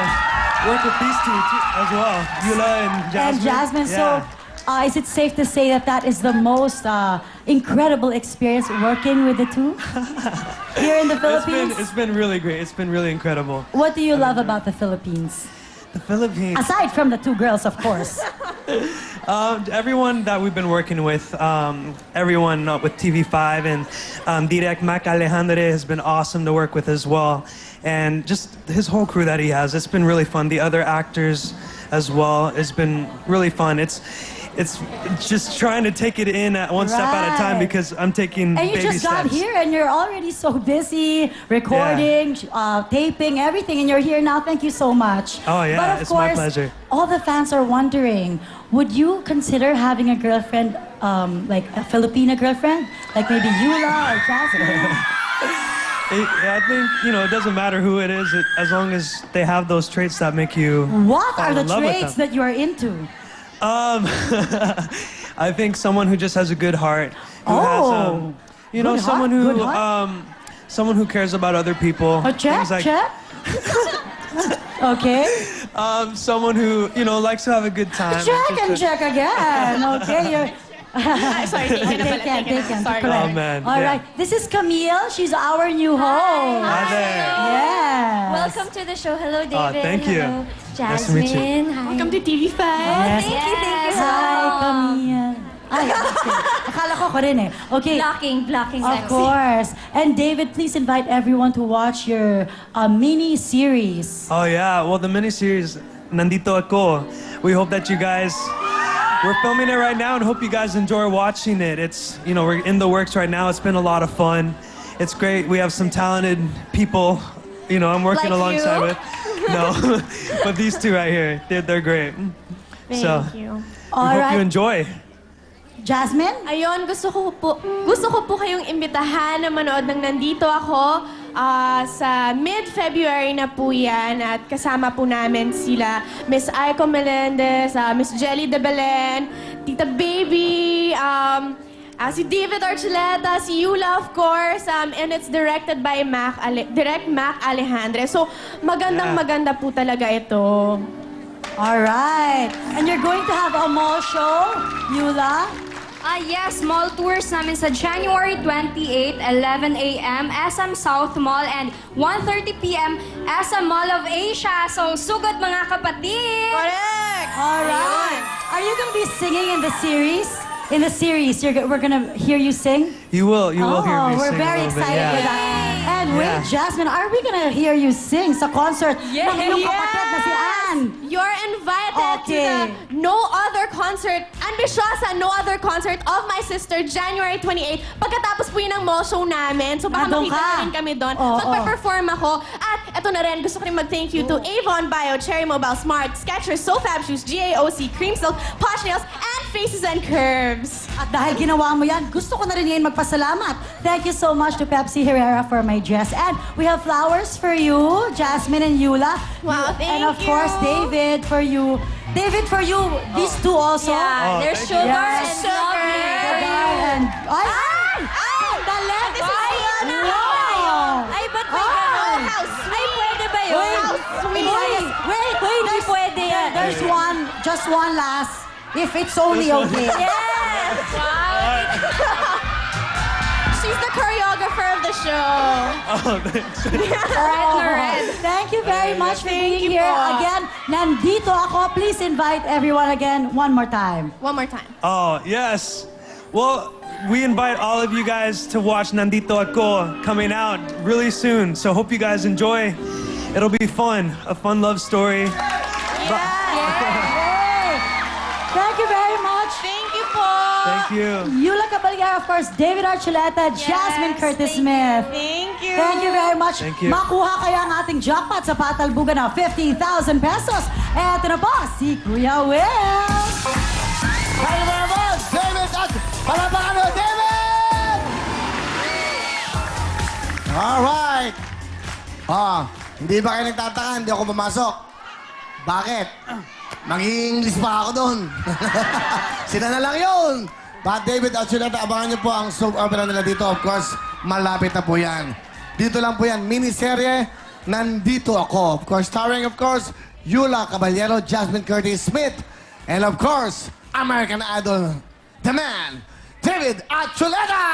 work with these two as well. Yula and Jasmine. And Jasmine, Yeah. so is it safe to say that that is the most incredible experience working with the two here in the Philippines? It's been really great. It's been really incredible. What do you love about the Philippines? The Philippines. Aside from the two girls, of course. Everyone that we've been working with, everyone with TV5 and Direk Mac Alejandre has been awesome to work with as well. And just his whole crew that he has, it's been really fun. The other actors as well, it's been really fun. It's just trying to take it in at one step at a time Right. because I'm taking And you baby just got steps. here and you're already so busy recording, taping, everything, and you're here now. Thank you so much. Oh, yeah, But of it's my course, pleasure. all the fans are wondering, would you consider having a girlfriend, like a Filipina girlfriend? Like maybe Yula or Jasmine? I think, you know, it doesn't matter who it is, as long as they have those traits that make you What fall are the in love with traits them. that you are into? I think someone who just has a good heart. Who has, you know, Good someone heart? who, Good heart? someone who cares about other people. Oh, check, Things like, check. Okay. Someone who, you know, likes to have a good time. Check and check again. Okay, you're... Sorry, taken. Sorry. Oh, man. All yeah. right. This is Camille. She's our new host. Hi there. Yes. Welcome to the show. Hello, David. Thank you. Hello, Nice to meet you. Jasmine. Hi. Welcome to TV5. Yes. Thank you. Hi, Camille. Ay, okay. Akala ko ko rin eh. Okay. Blocking. Of course. And David, please invite everyone to watch your mini-series. Oh yeah, well the miniseries Nandito Ako. We hope that you guys, we're filming it right now and hope you guys enjoy watching it. It's, you know, we're in the works right now. It's been a lot of fun. It's great. We have some talented people, you know, I'm working Like alongside you? with. No, but these two right here, they're great. Thank you. We hope you enjoy. Jasmine? Ayun, gusto ko po kayong imbitahan na manood ng Nandito Ako. Sa mid-February na po yan at kasama po namin sila Miss Aiko Melendez, Miss Jelly de Belen, Tita Baby, si David Archuleta, si Yula of course, and it's directed by Mac Alejandre. So maganda po talaga ito. All right. And you're going to have a mall show, Yula? Yes, mall tours namin sa January 28, 11 a.m. SM South Mall and 1:30 p.m. SM Mall of Asia. So, sugod mga kapatid! Correct! All right. Are you going to be singing in the series? In the series, we're going to hear you sing? You will hear me we're sing very a little bit. excited Yeah. for that. And wait, Yeah. Jasmine, are we going to hear you sing sa concert ng iyong kapatid na si Ann? You're invited to the No Other Concert, Ambitiosa No Other Concert of my sister, January 28. Pagkatapos po yun ng mall show namin, so baka Nandun makita ka? na rin kami doon. Oo. Magpa-perform ako. At eto na rin, gusto ko rin mag-thank you to Avon Bio, Cherry Mobile, Smart, Skechers, SoFab Shoes, GAOC, Cream Silk, Posh Nails, and Faces and Curves. At dahil ginawa mo yan, gusto ko na rin ngayon magpasalamat. Thank you so much to Pepsi Herrera for my dress. And we have flowers for you, Jasmine and Yula. Wow, thank And of course, David for you. David, for you, these two also. Yeah, there's sugar and Sugar and... Ay! Ay! Dali! This is Fiona. Wow! Ay, ba't may ganon? How sweet! Ay, pwede ba yun? Wait, wait, Hindi pwede yan. There's one, just one last. If it's only okay. Yes! She's the choreographer of the show. Oh, thanks. Thank you very much for Thank being you here. po. Again, Nandito Ako. Please invite everyone again one more time. One more time. Oh, yes. Well, we invite all of you guys to watch Nandito Ako coming out really soon. So hope you guys enjoy. It'll be fun. A fun love story. Thank you very much. Thank you po. Thank you. Yula Cabalgaro, of course, David Archuleta, Jasmine Curtis Smith. Thank you. Thank you very much. Thank you. Makuha kaya ang ating jackpot sa patalbugan ng 50,000 pesos. Eto na po, si Kuya Will. Thank you very much, David! At palapakan mo, David! Alright. Hindi ba kayo nagtataka? Hindi ako pumasok. Bakit? Mag-i-English pa ako doon. Sila na lang yun. But David at Chuleta, abangan niyo po ang soap opera nila dito. Of course, malapit na po yan. Dito lang po yan. Miniserye, Nandito Ako. Of course, starring, of course, Yula Caballero, Jasmine Curtis Smith, and of course, American Idol, the man, David Archuleta!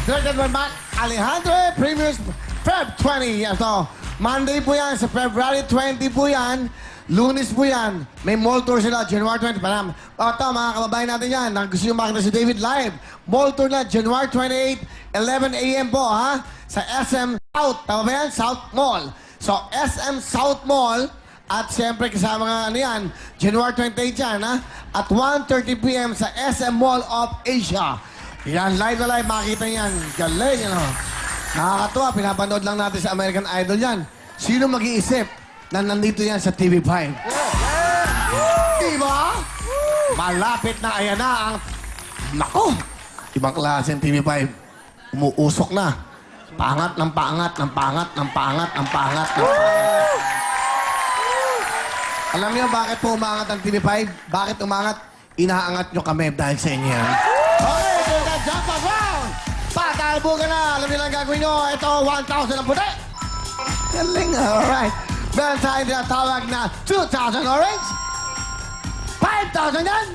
Directed by Mac Alejandre, premieres Feb 20. So, Monday po yan, sa February 20 po yan. Lunes po yan. May mall tour sila, January 20. Ito, mga kababayan natin yan. Gusto nyo makita si David live. Mall tour na, January 28, 11 a.m. po, ha? Sa SM South. Tama ba yan? South Mall. So, SM South Mall. At siyempre, kasama nga ano yan, January 28 yan, ha? At 1:30 p.m. sa SM Mall of Asia. Yan, live na live, makikita yan. Galing, ano? Nakakatuwa, pinapanood lang natin sa American Idol yan. Sino mag-iisip na nandito yan sa TV5? Diba? Malapit na, ayan na ang... Nako! Ibang klase ang TV5. Umuusok na. Pangat ng pangat, ng pangat, ng pangat, ng pangat, ng pangat. Alam niyo bakit po umangat ang TV5? Bakit umangat? Inaangat niyo kami dahil sa inyo yan. Okay, so that jump up round! Patalbo ka na! Alam niyo lang gagawin niyo. Ito, 1,000 ang puti. Galing, alright. Meron tayong tinatawag na 2,000 orange. 5,000 yan!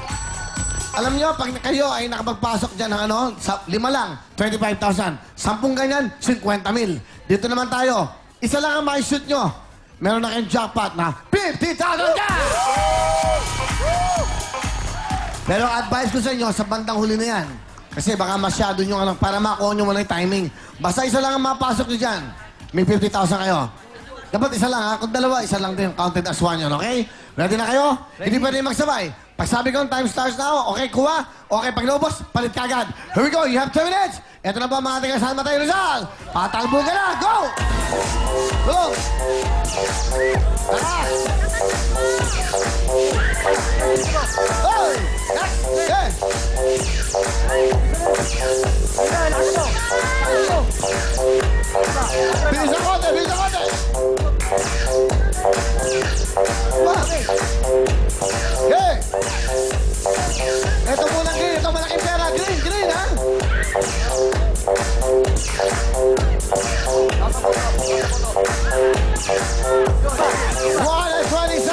Alam niyo, pag kayo ay nakapagpasok dyan ng ano, 5 lang, 25,000. 10 ganyan, 50,000. Dito naman tayo, isa lang ang may-shoot nyo. Meron na kayong jackpot na 50,000 ka! Pero advice ko sa inyo, sa bandang huli na yan. Kasi baka masyado nyo alam, para makuha nyo muna yung timing. Basta isa lang ang mapasok nyo dyan. May 50,000 kayo. Dapat isa lang ha. Kung dalawa, isa lang din. Counted as one yun, okay? Ready na kayo? Hindi pwede magsabay. Pag sabi ko, time starts now. Okay, kuha. Okay, pag naubos, palit ka agad. Here we go. You have 2 minutes. Ito na po mga tigas. Saan matay Rizal? Patalbo ka na. Go! Go! Tara! Hey! Hey! Bilis ang konti! Bilis ang konti! Hey! Ito muna green. Ito malaking pera. Green, green, ha? One and 27.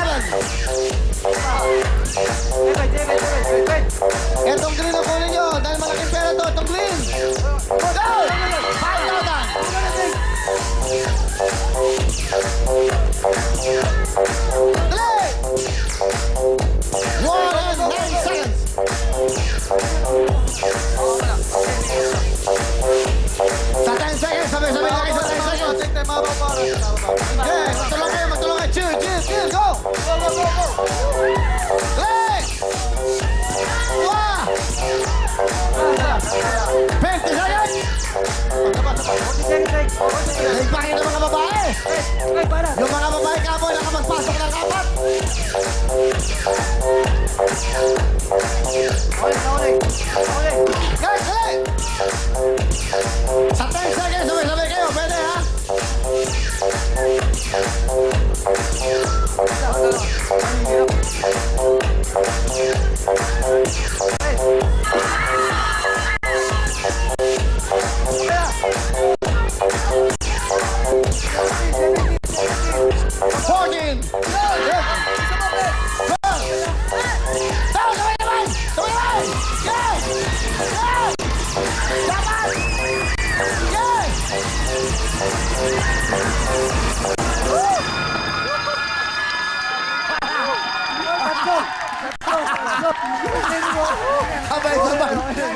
Itong green ang kunin nyo. Dahil malaking pera to. Itong green. Go! 5,000. Dali! 1 and 9 seconds. Sa 10 seconds, sabay-sabay na kayo sa 10 seconds. Okay, magtulong kayo. Chill, go! Play! 50 seconds! Nagpakita ng mga babae. Yung mga babae kapoy na magpasok ng kapat. Guys, hey! Sa 10 seconds, sabay-sabay kayo. Pwede, ha? Sabay.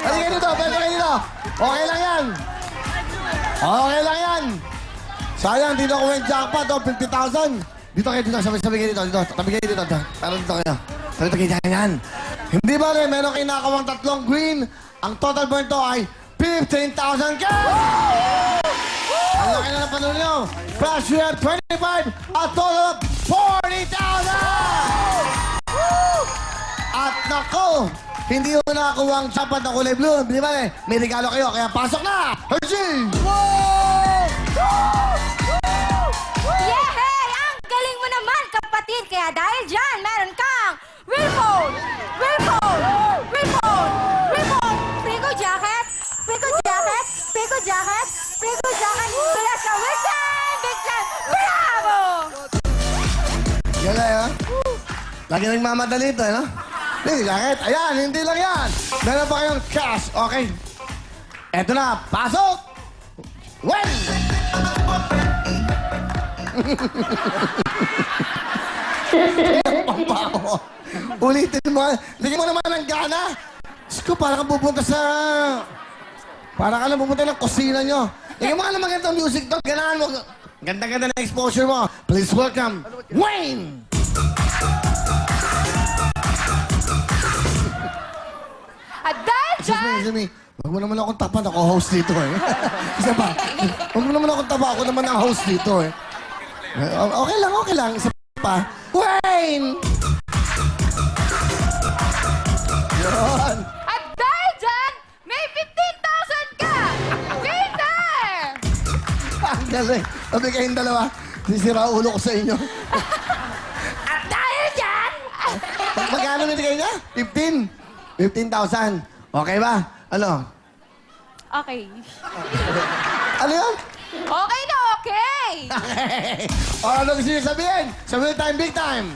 Halika dito. Okay lang yan. Okay lang yan. Sayang, dito ako yung jackpot, 50,000. Dito kayo, sabay kayo dito. Tabi kayo dito. Pero dito kayo. Dito kayo yan. Hindi ba rin, meron kayo nakawang 3 green. Ang total burn to ay 15,000 ka! Ang laki na ng panahon nyo. Flash, we have 25, a total of 40,000! At nako, hindi mo nakakuha ang jackpot na kulay blue. Di ba eh? May regalo kayo, kaya pasok na! Hershey! Yehey! Ang galing mo naman, kapatid! Kaya dahil dyan, meron kang Willphone! Frigo jacket! Kaya sa Willtime Big Time! Bravo! Yan na yun. Lagi nagmamadali ito, eh, no? Hindi, jacket. Ayan, hindi lang yan. Meron pa kayong cash. Okay. Eto na, pasok! Win! Ulitin mo. Lagyan mo naman ng gana. Diyos ko, parang kang pupunta sa... Parang ka lang pupunta ng kusina nyo. Lagyan mo ka ng magandang music doon. Ganahan mo. Ganda-ganda na exposure mo. Please welcome, Wayne! At dahil dyan... Excuse me. Huwag mo naman akong tapan. Ako host dito, eh. Isa pa. Huwag mo naman akong tapan. Ako naman ang host dito, eh. Okay lang. Isa pa. Wayne! Yun. At dahil dyan, may 15,000 ka! Winner! Galing. Sabi kayong dalawa, sisira ulo ko sa inyo. At dahil dyan! Magkano binigay niya? 15? 15,000. Okay ba? Ano? Okay. Ano yun? Okay na okay! O ano gusto niyo sabihin? Sa Will Time, Big Time.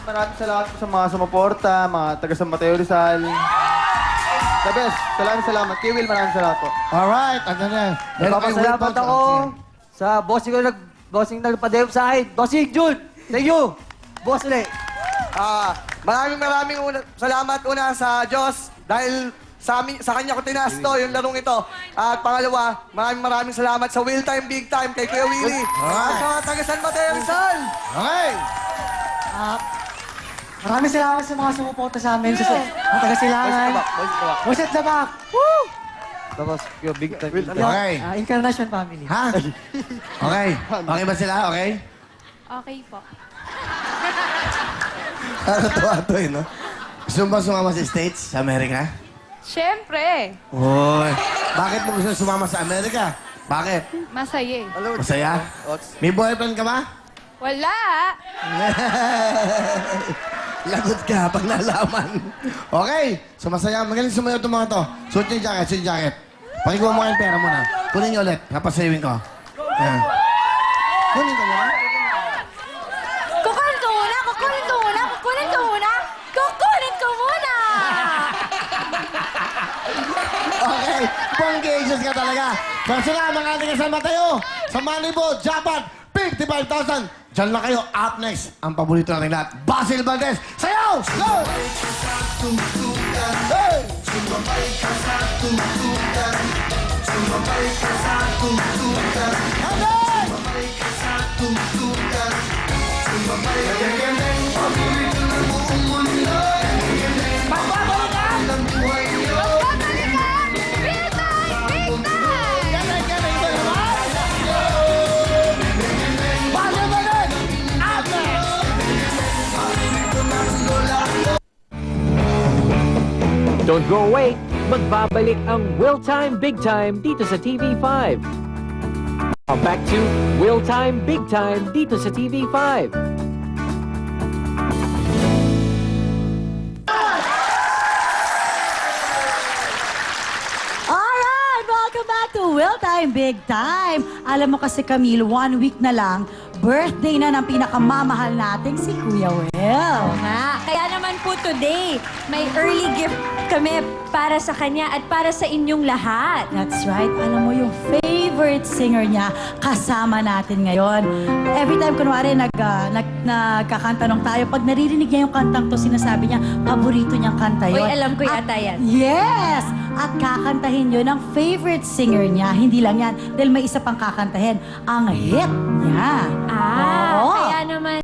Maraming salamat po sa mga sumuporta, mga taga San Mateo Rizal. The best. Salamat. Kay Will, maraming salamat po. Alright, ano na? Nagpapasalamat ako sa bossing nagpa-dev sa akin. Bossing Jun! Thank you! Boss ulit. Maraming salamat una sa Diyos dahil sa kanya ko tinaas to, yung larong ito. At pangalawa, maraming salamat sa Will Time, Big Time kay Kuya Willie. At sa mga taga San Mateo Rizal. Okay. Maraming salamat sa mga sumuporta sa amin. Sa mga taga-silangan. Boys at the back. Woo! Tapos, yung Big Time. Okay. Incarnation family. Ha? Okay. Okay ba sila? Okay? Okay po. Ano to eh, no? Gusto mo ba sumama sa States, sa Amerika? Siyempre. Hoy. Bakit mo gusto sumama sa Amerika? Bakit? Masaya eh. Masaya? May boyfriend ka ba? Wala! Lagot ka pag nalaman. Okay. So masaya. Magaling sumayo itong mga to. Suot niyo yung jacket, Pakikuha mo kayong pera muna. Kunin niyo ulit. Kapasayawin ko. Ayan. Kunin ko muna. Kukunin ko muna! Okay. Pang-gages ka talaga. Kasama mga ating kasama tayo. Sa Manibo, Japan, 55,000. Diyan lang kayo. Up next, ang paborito natin lahat, Basil Valdez. Sayaw! Go! Hey! Sumabay ka sa tutukan. Sumabay ka sa tutukan. Sumabay ka sa tutukan. Sumabay ka ganyan. Paborito ng buong mundo. Magbabalikan! Ang buhay niyo. Magbabalikan! Big time! Big time! Galing ba naman? Basil Valdez! Up next! Don't go away! Magbabalik ang Will Time Big Time dito sa TV5. Now back to Will Time Big Time dito sa TV5. Alright! Welcome back to Will Time, Big Time. Alam mo kasi, Camille, 1 week na lang, birthday na ng pinakamamahal nating si Kuya Will. Nga. Kaya naman po today, may early gift kami para sa kanya at para sa inyong lahat. That's right. Alam mo, yung favorite singer niya, kasama natin ngayon. Every time, kunwari, nagkakantanong tayo, pag naririnig niya yung kantang to, sinasabi niya, paborito niyang kanta yun. Uy, alam ko yata yan. Yes! At kakantahin yun ang favorite singer niya. Hindi lang yan, dahil may isa pang kakantahin, ang hit niya. Oo. Kaya naman,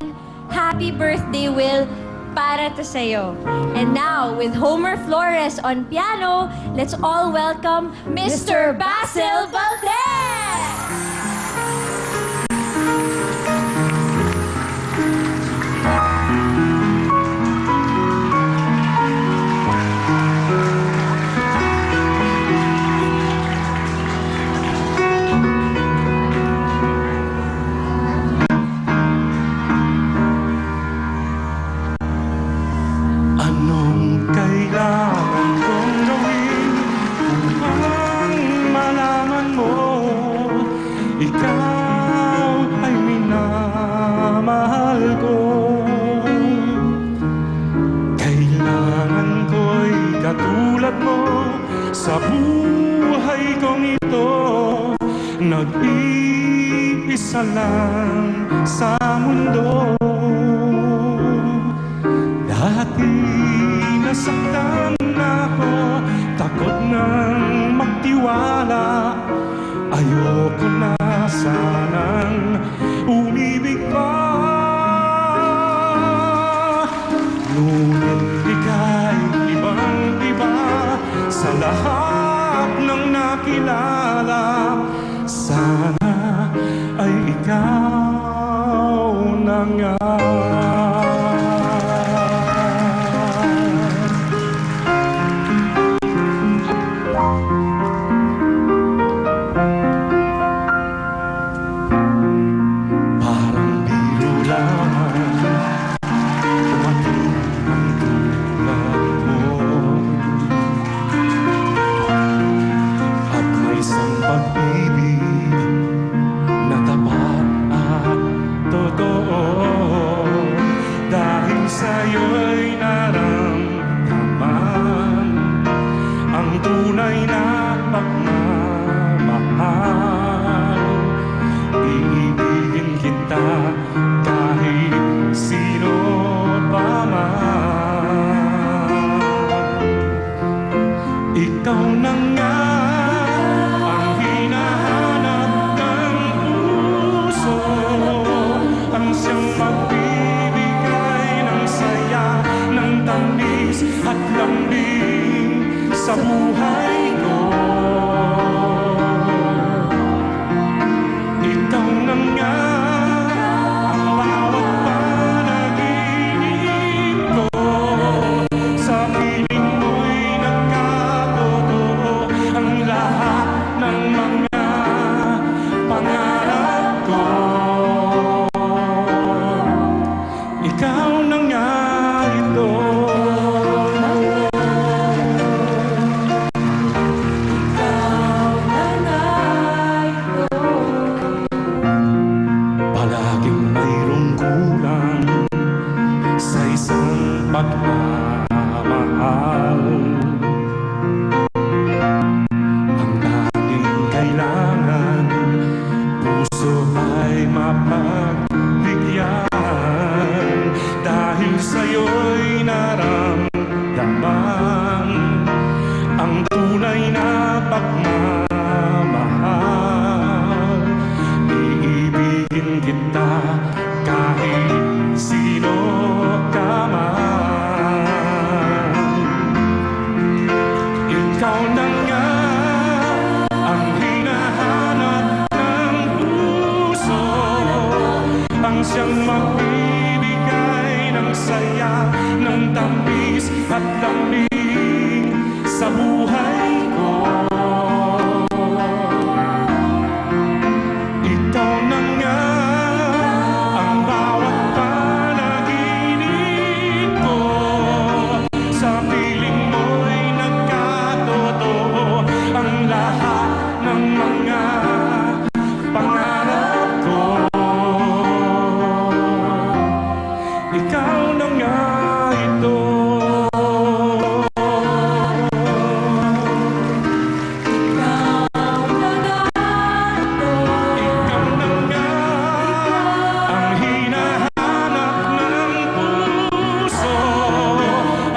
happy birthday, Will, para to sa'yo. And now, with Homer Flores on piano, let's all welcome Mr. Basil Valdez! Anong kailangan kong gawin upang malaman mo ikaw ay minamahal ko? Kailangan ko'y katulad mo sa buhay kong ito, nag-iisa lang sa mundo. Dati nasaktan ako, takot nang magtiwala. Ayoko na sanang umibig pa. Ngunit ika'y ibang-iba sa lahat ng nakilala. Sana ay ikaw na nga. sa'yo'y naramdaman ang tunay na pagmamahal. Iibigin kita kahit sino pa man. Ikaw na nga ang hinahanap ng puso, ang siyang magbibigay ng saya, ng tamis at lambing sa buhay ko. Ikaw na nga ang bawat panaginip ko, sa piling mo'y nagkatotoo ang lahat ng mga pangarap ko. Ikaw na nga ito. Palaging mayroong kulang sa isang pagmamahal. Ang tanging kailangan, puso ay mapagbigyan. Dahil sa'yo'y naramdaman ang tunay na pagmamahal. Iibigin kita kahit sino ka man. Ikaw na nga ang hinahanap ng puso, ang siyang magbibigay ng saya, ng tamis at lambing sa buhay ko. Ikaw na nga ang bawat panaginip ko, sa piling mo'y nagkatotoo ang lahat ng mga pangarap ko. Ikaw na nga ito. Ikaw na nga ang hinahanap ng puso,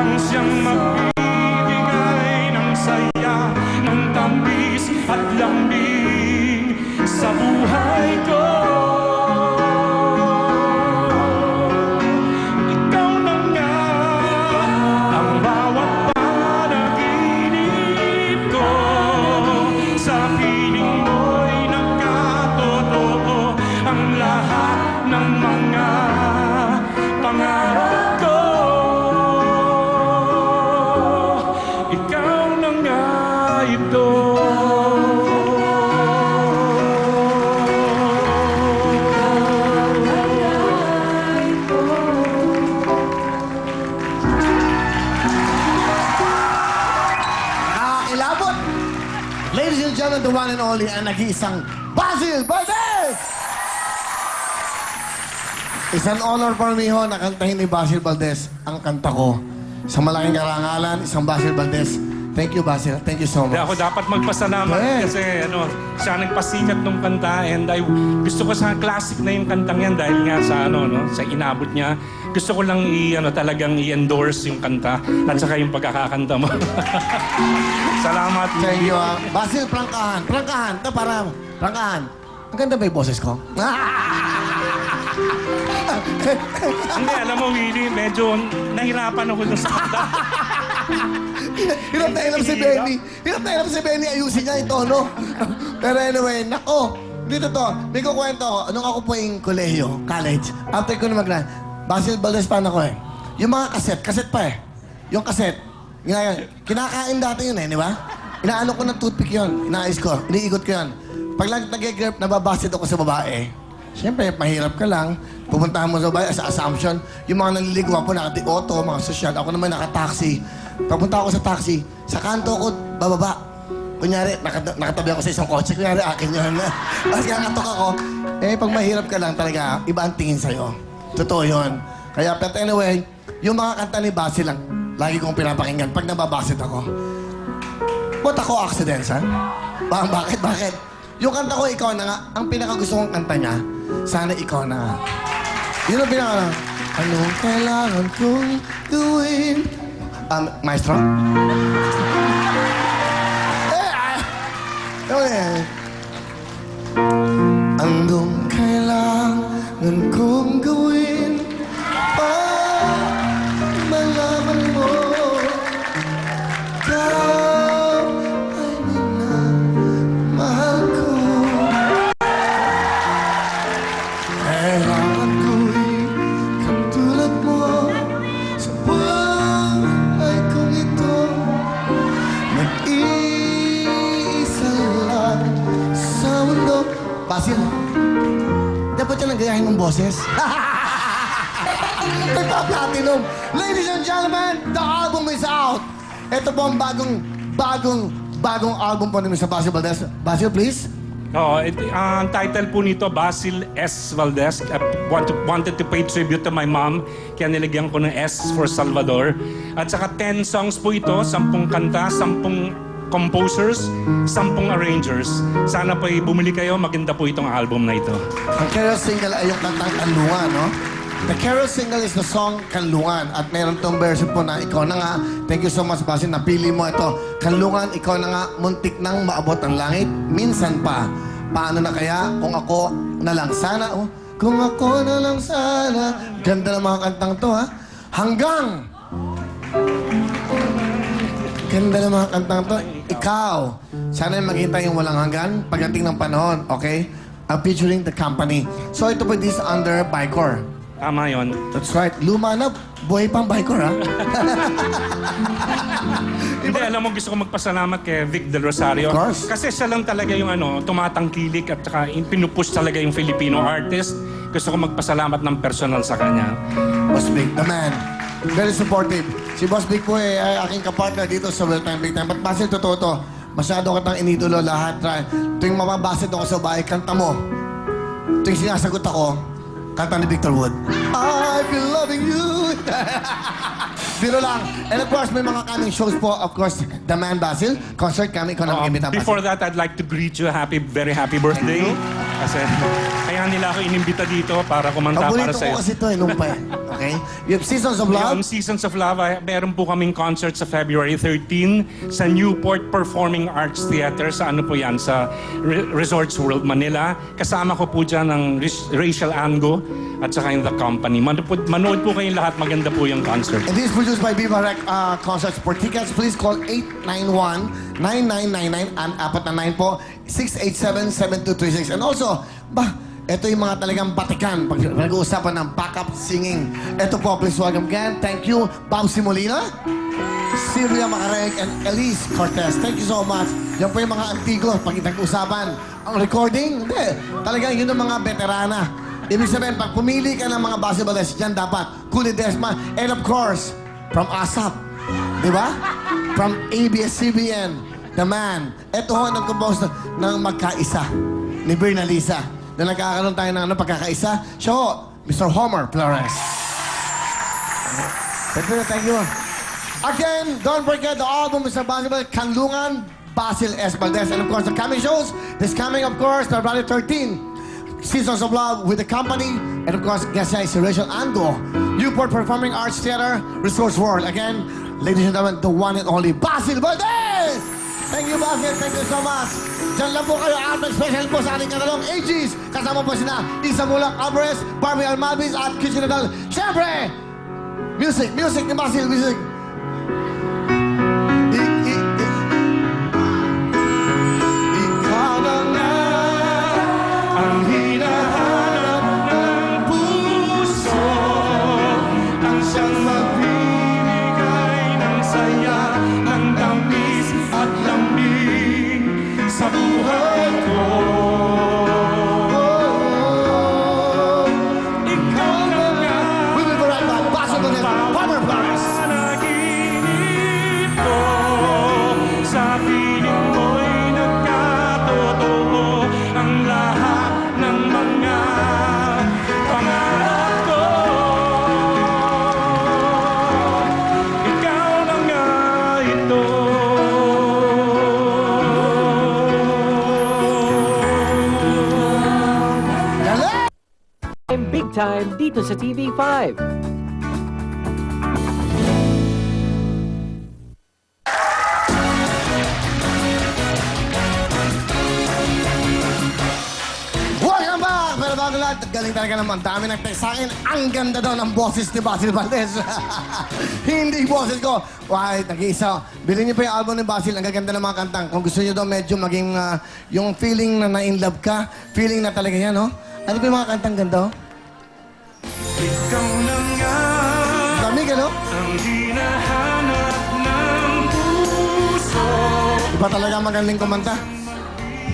ang siyang magbibigay ng saya, ng tamis at lambing sa buhay ko. Ikaw na nga ang bawat panaginip ko, sa piling mo'y nagkatotoo ang lahat ng mga pangarap ko. Ikaw na nga ito. Nakakilabot! Ladies and gentlemen, the one and only, ang nag-iisang Basil Valdez! It's an honor for me ho na kantahin ni Basil Valdez ang kanta ko. Sa malaking karangalan, isang Basil Valdez. Thank you, Basil. Thank you so much. Ako dapat magpasalamat kasi siya nagpasikat ng kanta, and gusto ko sa classic na yung kantang yan dahil nga sa sa inabot niya. Gusto ko lang talagang i-endorse yung kanta at saka yung pagkakakanta mo. Salamat. Thank you. Basil, prangkahan. Prangkahan. Ito para, prangkahan. Ang ganda ba yung boses ko? Hindi, alam mo, Willie, medyo nahirapan ako dun sa kanta. Hirap na hirap si Benny. Hirap na hirap si Benny. Ayusin niya yung tono. Pero anyway, nako. Dito to. May kukwento ako. Nung ako po yung kolehiyo, college, after ko na Basil Valdez fan ako eh. Yung mga kaset pa eh. Yung kaset. Ngayon, kinakain dati yun eh, di ba? Inaano ko ng toothpick yun. Inaayos ko. Iniikot ko yun. Pag nag-girp, nababasid ako sa babae. Siyempre, mahirap ka lang. Pupuntahan mo sa babae sa assumption. Yung mga naliligwa po, naka-auto, mga sosyal. Ako naman naka-taxi. Papunta ako sa taxi. Sa kanto ko, bababa. Kunyari, nakatabi ako sa isang kotse. Kunyari, akin yun. Tapos kakatok ako. Eh, pag mahirap ka lang talaga, iba ang tingin sa'yo. Totoo yun. Kaya, but anyway, yung mga kanta ni Basil lang, lagi kong pinapakinggan pag nababasit ako. Ba't ako accidents, ha? Bakit? Yung kanta ko, Ikaw na nga, ang pinakagusto kong kanta niya, Sana Ikaw na nga. Yun ang pinaka... Anong kailangan kong gawin? Maestro? Anong kailangan kong gawin para malaman mo ikaw ay minamahal ko. Kailangan ko'y katulad mo sa buhay kong ito. Nag-iisa lang sa mundo. Basil, dapat yan ang gayahin mong boses. Nagpa-platinum. Ladies and gentlemen, the album is out. Ito po ang bagong album po ni Mr. Basil Valdez. Basil, please. Oo, ang title po nito, Basil S. Valdez. I wanted to pay tribute to my mom, kaya nilagyan ko ng S for Salvador. At saka 10 songs po ito, 10 kanta, 10 composers, 10 arrangers. Sana po bumili kayo, maganda po itong album na ito. Ang carol single ay yung kantang Kanlungan, no? The carol single is the song Kanlungan. At meron tong version po na Ikaw na nga. Thank you so much, Basil. Napili mo ito. Kanlungan, ikaw na nga, muntik nang maabot ang langit. Minsan pa. Paano na kaya kung ako na lang sana? Oh, kung ako na lang sana. Ganda ng mga kantang to, ha? Hanggang! Ganda ng mga kantang to. Ikaw. Sana maghintay yung walang hanggan pagdating ng panahon, okay? Featuring The Company. So ito po this under Bicor. Tama yun. That's right. Luma na. Buhay pang Bicor, ha? Hindi, alam mo, gusto ko magpasalamat kay Vic Del Rosario. Of course. Kasi siya lang talaga yung tumatangkilik at saka pinupush talaga yung Filipino artist. Gusto ko magpasalamat ng personal sa kanya. Boss Vic, the man. Very supportive. Si Boss Vic po ay aking kapartner dito sa Will Time Big Time. But Basil, totoo to. Masyado kitang inidolo lahat. Tuwing mababasit ako sa bahay, kanta mo. Tuwing sinasagot ako, kanta ni Victor Wood. I've been loving you. Biro lang. And of course, may mga coming shows po. Of course, The Man Basil. Concert kami. Ikaw na mag-imbita, Basil. Before that, I'd like to greet you very happy birthday. Kasi kaya nila ako inimbita dito para kumanta para sa'yo. Paborito ko kasi ito nung pa. Okay? You have Seasons of Love? Yung Seasons of Love, meron po kaming concert sa February 13 sa Newport Performing Arts Theater. Sa ano po yan? Sa Resorts World Manila. Kasama ko po dyan ng Rachel Ango at saka yung The Company. Manood po kayong lahat. Maganda po yung concert. And this is produced by Viva Rec Concerts. For tickets, please call 891-9999 and 49 po, 687-7236. And also, ito yung mga talagang batikan pag nag-uusapan ng backup singing. Ito po, please welcome again. Thank you, Bob Simolina, Silvia Macareg, and Elise Cortez. Thank you so much. Yan po yung mga antigo pag nag-uusapan. Ang recording, hindi. Talagang yun ang mga veterana. Ibig sabihin, pag pumili ka ng mga Basil Valdez, yan dapat. Kuli Desma, and of course, from ASAP. Di ba? From ABS-CBN, The Man. Ito ho, nag-compose ng Magkaisa ni Berna Lisa. Na nagkakaroon tayo ng pagkakaisa. Siya ho, Mr. Homer Flores. Thank you. Again, don't forget the album, Mr. Basil Valdez, Kanlungan, Basil S. Valdez. And of course, the coming shows. This coming, of course, February 13. Seasons of Love with The Company. And of course, guest is Rachel Ango. Newport Performing Arts Theater, Resource World. Again, ladies and gentlemen, the one and only Basil Valdez! Thank you, Basil. Thank you so much. Diyan lang po kayo. At special po sa ating kanalong AGs. Kasama po sina Isa Mulak Alvarez, Barbie Almavis, at Kitchen Nadal. Siyempre, music ni Basil, music. Ikaw na nga ang hinahanap ng puso, ang siyang magbibigay ng saya, ng tamis at lambing sa buhay ko. Ikaw na nga. We will be right back. Basil Valdez, Homer Flores. Panaginip ko sa piling ko'y nagkatotoo. Time dito sa TV5. Welcome back! Pero bago lahat, galing talaga naman. Dami nag-text sa akin. Ang ganda daw ng boses ni Basil Valdez. Hindi boses ko. Why, nag-iisa. Bilhin niyo pa yung album ni Basil. Ang gaganda ng mga kantang. Kung gusto niyo daw medyo maging yung feeling na na-in love ka, feeling na talaga yan, no? Ano ba yung mga kantang ganda, oh? Ikaw na nga Dami ka, no? ang hinahanap ng puso. Iba talaga magaling kumanta.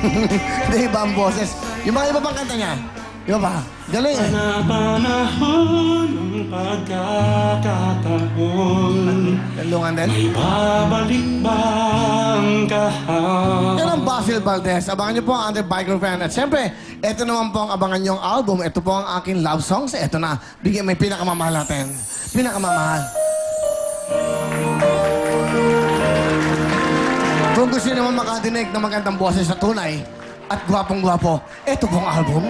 Hindi, iba ang boses. Yung mga iba pang kanta niya. Iba pa. Galing eh. Panahon ng pagkakataon. Talungan din. May babalik bang kahapon? Yan ang Basil Valdez. Abangan niyo po ang Under Biker Fan. At siyempre, ito naman po ang abangan niyong album. Ito po ang aking love songs. Ito na. Bigyan may pinakamamahal natin. Pinakamamahal. Kung gusto niyo naman makadinig ng magandang boses sa tunay at gwapong-gwapo, ito pong album.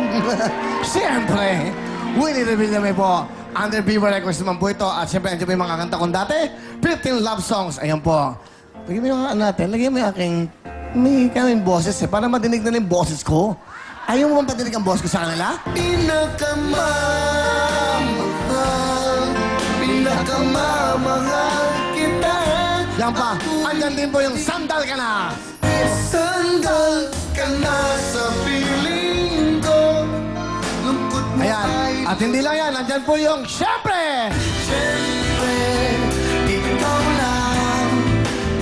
Siyempre, Willie Revillame po. Under Viva Records naman po ito. At siyempre, nandiyan po yung mga kanta kong dati. 15 love songs. Ayan po. Lagyan mo yung ano natin. Lagyan mo yung aking... May kaming boses eh. Para madinig na yung boses ko. Ayaw mo bang padinig ang boses ko sa kanila? Pinakamamahal kita. Yan pa. Andyan din po yung Sandal Ka Na. Sandal ka na sa piling ko. Lungkot mo Ayan. At hindi lang yan. Andyan po yung Siyempre! Siyempre, ikaw lang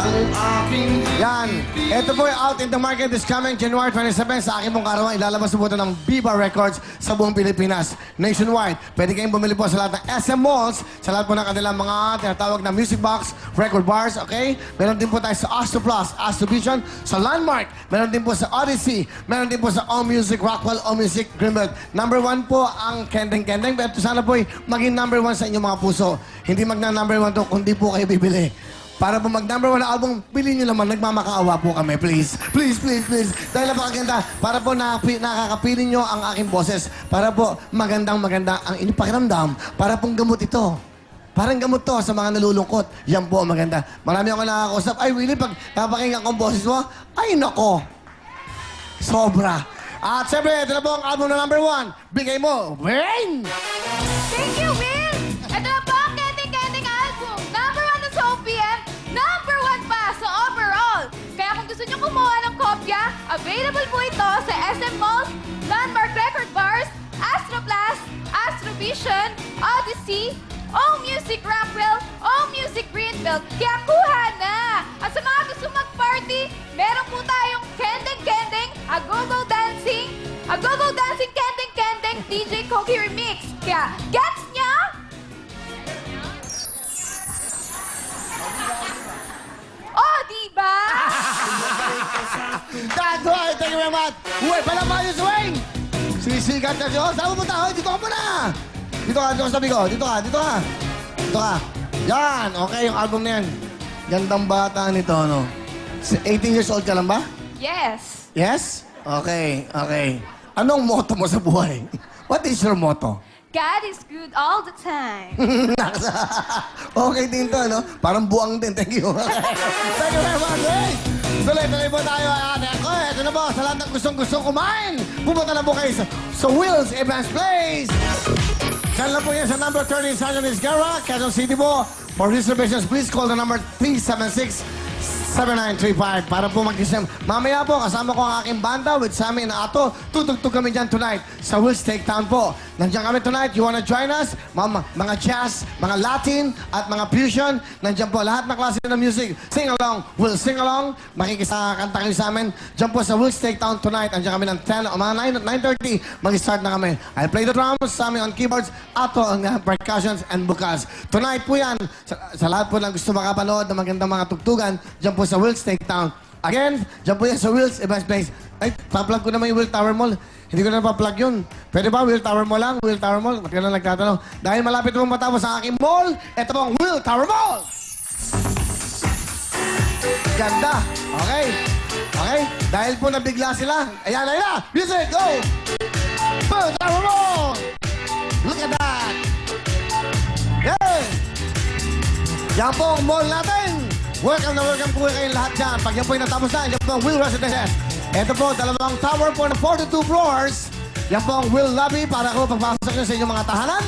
ang aking... Yan. Ito po yung out in the market this coming January 27 sa aking pong karawan. Ilalabas po ito ng Viva Records sa buong Pilipinas. Nationwide. Pwede kayong bumili po sa lahat ng SM Malls, sa lahat po ng kanilang mga tinatawag na music box, record bars, okay? Meron din po tayo sa Astro Plus, Astro Vision, sa Landmark. Meron din po sa Odyssey. Meron din po sa All Music, Rockwell, All Music, Greenbelt. Number 1 po ang Kending Kending. Pero sana po maging number 1 sa inyong mga puso. Hindi magna-number 1 to kung di po kayo bibili. Para po mag-number 1 na album, pili nyo naman. Nagmamakaawa po kami, please. Please, please, please. Dahil napakaganda. Para po nakakapili nyo ang aking boses. Para po magandang-maganda ang inyong pakiramdam. Para pong gamot ito. Parang gamot to sa mga nalulungkot. Yan po ang maganda. Marami ako nakakausap. Ay, Willie, pag napakinggan ko ang boses mo, ay, nako. Sobra. At siyempre, ito na po ang album na number 1. Bigay mo, Wayne! Thank you, Will! Ito na po ang Kending Kending album. Number 1 na sa OPM, number 1 pa sa overall. Kaya kung gusto nyo kumuha ng kopya, available po ito sa SM Malls, Landmark Record Bars, Astro Plus, Astro Vision, Odyssey, All Music Rockwell, All Music Greenbelt. Kaya kuha na! At sa mga gusto mag-party, meron po tayong Kending Kending, a Go-Go Dancing Kending Kending, DJ Koki Remix. Kaya, gets niya? Oh, diba? That's right! Thank you very much! Uy, pala ba yung swing? Sisikat na siya. Oh, saan mo punta? Hoy, dito ka muna! Dito ka sa sabi ko. Dito ka. Dito ka. Yan! Okay, yung album na yan. Gandang bata nito, no? 18 years old ka lang ba? Yes. Yes? Okay, okay. Anong motto mo sa buhay? What is your motto? God is good all the time. Okay din to, no? Parang buwang din. Thank you. Thank you very much, eh? Tuloy-tuloy po tayo, ate. Ako, ito na po. Sa lahat ng gustong-gustong kumain, pumunta na po kayo sa Will's Events Place. Diyan lang po yan sa number 30, San Luis Guerra, Quezon City po. For reservations, please call the number 376-7935 para po mag-isip. Mamaya po, kasama ko ang aking banda with Sammy and Ato. Tutugtog kami dyan tonight sa Will's Take Town po. Nandiyan kami tonight. You wanna join us? Mga jazz, mga Latin, at mga fusion. Nandiyan po lahat ng klase ng music. Sing along. We'll sing along. Makikisakanta kayo sa amin. Diyan po sa Will's Take Town tonight. Nandiyan kami ng 10 o mga 9:30. Mag-start na kami. I'll play the drums, Sammy on keyboards, Ato ang percussions and bukas. Tonight po yan. Sa lahat po ng gusto makapanood ng magandang mga tugtugan, diyan po sa Will's Take Town. Again, diyan po yan sa Will's Events Place. Ay, pa-plug ko naman yung Will Tower Mall. Hindi ko na pa-plug yun. Pwede ba Will Tower Mall lang? Will Tower Mall? Ba't ka na nagtatanong? Dahil malapit mo matapos ang aking mall, ito po ang Will Tower Mall! Ganda. Okay. Okay. Dahil po nabigla sila. Ayan, ayan na. Music, go! Will Tower Mall! Look at that! Yay! Yan po ang mall natin. Welcome na welcome po kayong lahat dyan. Pag yan po yung natapos na, yan po ang Will Residences. Ito po, dalawang tower po ng 42 floors. Yan po ang Will Lobby para ko pagpasok nyo sa inyong mga tahanan.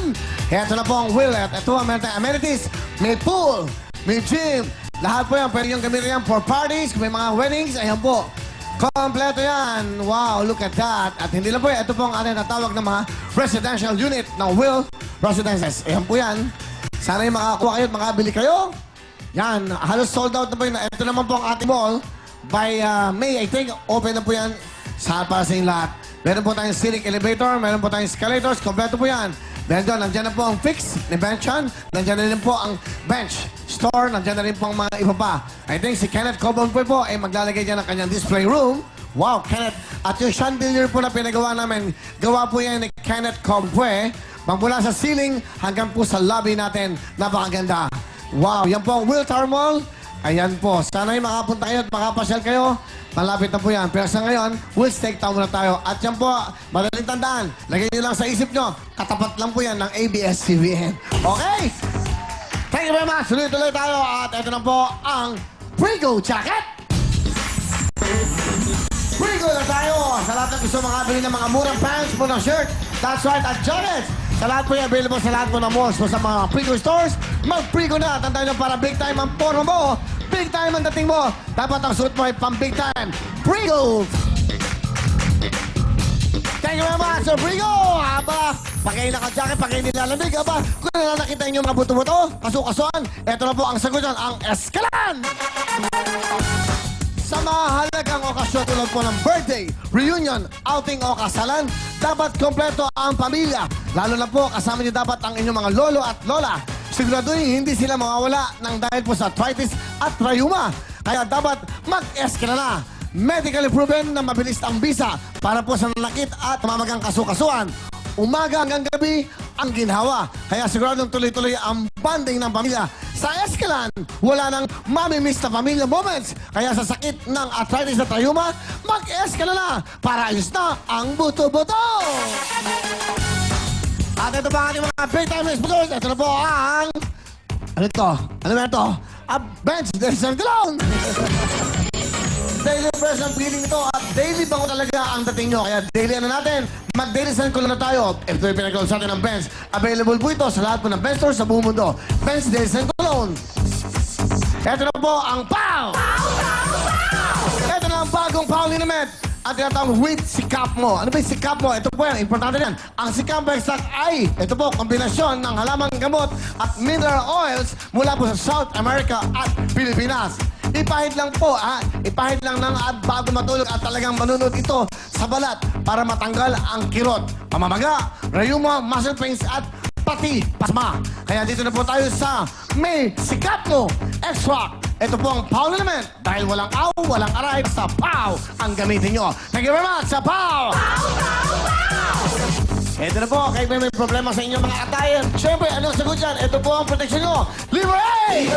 Ito na po ang Will. Ito ang meron tayong amenities. May pool, may gym. Lahat po yan, pwede yung gamitin yan for parties, kung may mga weddings, ayan po. Kompleto yan. Wow, look at that. At hindi lang po yan, ito po ang ating natawag na mga residential unit ng Will Residences. Ayan po yan. Sana yung makakuha kayo at makabili kayo. Yan, halos sold out na po yun. Ito naman po ang ating mall. By May, I think, open na po yan para sa inyong lahat. Meron po tayong scenic elevator, meron po tayong escalators, kompleto po yan. Dahil doon, nandiyan na po ang fixed na bench yan. Nandiyan na rin po ang bench store, nandiyan na rin po ang mga iba pa. I think si Kenneth Cobon po ay maglalagay dyan ng kanyang display room. Wow, Kenneth. At yung chandelier po na pinagawa namin, gawa po yan ni Kenneth Cobon. Magmula sa ceiling hanggang po sa lobby natin. Napakaganda. Wow, yan po ang Will Tower Mall. Ayan po. Sana'y makapunta kayo at makapasyal kayo. Malapit na po yan. Pero sa ngayon, Will's Take Town muna tayo. At yan po, madaling tandaan. Lagay nyo lang sa isip nyo. Katapat lang po yan ng ABS-CBN. Okay? Thank you very much. Tuloy-tuloy tayo. At ito na po ang Prego Jacket. Prego na tayo. Sa lahat ng gusto makabili ng mga murang pants, murang shirt. That's right, at jackets. Sa lahat po yan, available sa lahat po ng malls. Sa mga Prego stores, mag-Prego na. Tandaan nyo para big time ang porno mo. Big time ang dating mo. Dapat ang suot mo ay pang big time. Prego! Thank you very much, Sir Prego! Aba, pagkain naka-jacket, pagkain nilalamig. Aba, kung nakita nyo mga buto-buto, kaso-kasuan, eto na po ang sagot dyan, ang Escalan! Sa mga halagang okasyon tulad po ng birthday, reunion, outing o kasalan, dapat kompleto ang pamilya. Lalo na po, kasama niyo dapat ang inyong mga lolo at lola. Siguraduhin hindi sila mawawala ng dahil po sa arthritis at rayuma. Kaya dapat mag-eskala na. Medically proven na mabilis ang bisa para po sa nanakit at mamagang kasukasuan. Umaga hanggang gabi ang ginhawa. Kaya siguradong tuloy-tuloy ang bonding ng pamilya. Sa Escalan, wala nang mamimiss na pamilya moments. Kaya sa sakit ng arthritis at rayuma, mag-Escalan na para ayos na ang buto-buto. At ito pa ang ating mga big time exposures. Ito na po ang... Ano ito? Ano ba ito? A bench, there's a clown. Daily fresh ang feeling nito at daily bango talaga ang dating nyo. Kaya daily ano natin, mag-daily sand ko na tayo. Ito yung pinag-close natin ng Benz. Available po ito sa lahat po ng Benz stores sa buong mundo. Benz Daily Sand Cologne. Ito na po ang POW! Ito na ang bagong POW liniment. Ang tinatawag with sikap mo. Ano ba yung sikap mo? Ito po yan, importante yan. Ang sikap extract ay, ito po, kombinasyon ng halamang gamot at mineral oils mula po sa South America at Pilipinas. Ipahid lang po, ipahid lang ng bago matulog at talagang manunod ito sa balat para matanggal ang kirot, pamamaga, rayuma, muscle pains at pati pasma. Kaya dito na po tayo sa may sikap mo extract. Ito po ang POW element. Dahil walang aw, walang aray, sa POW ang gamitin nyo. Thank you very much sa POW! Ito na po, kayo may problema sa inyong mga attire. Siyempre, anong sagot dyan? Ito po ang protection nyo. Liberate!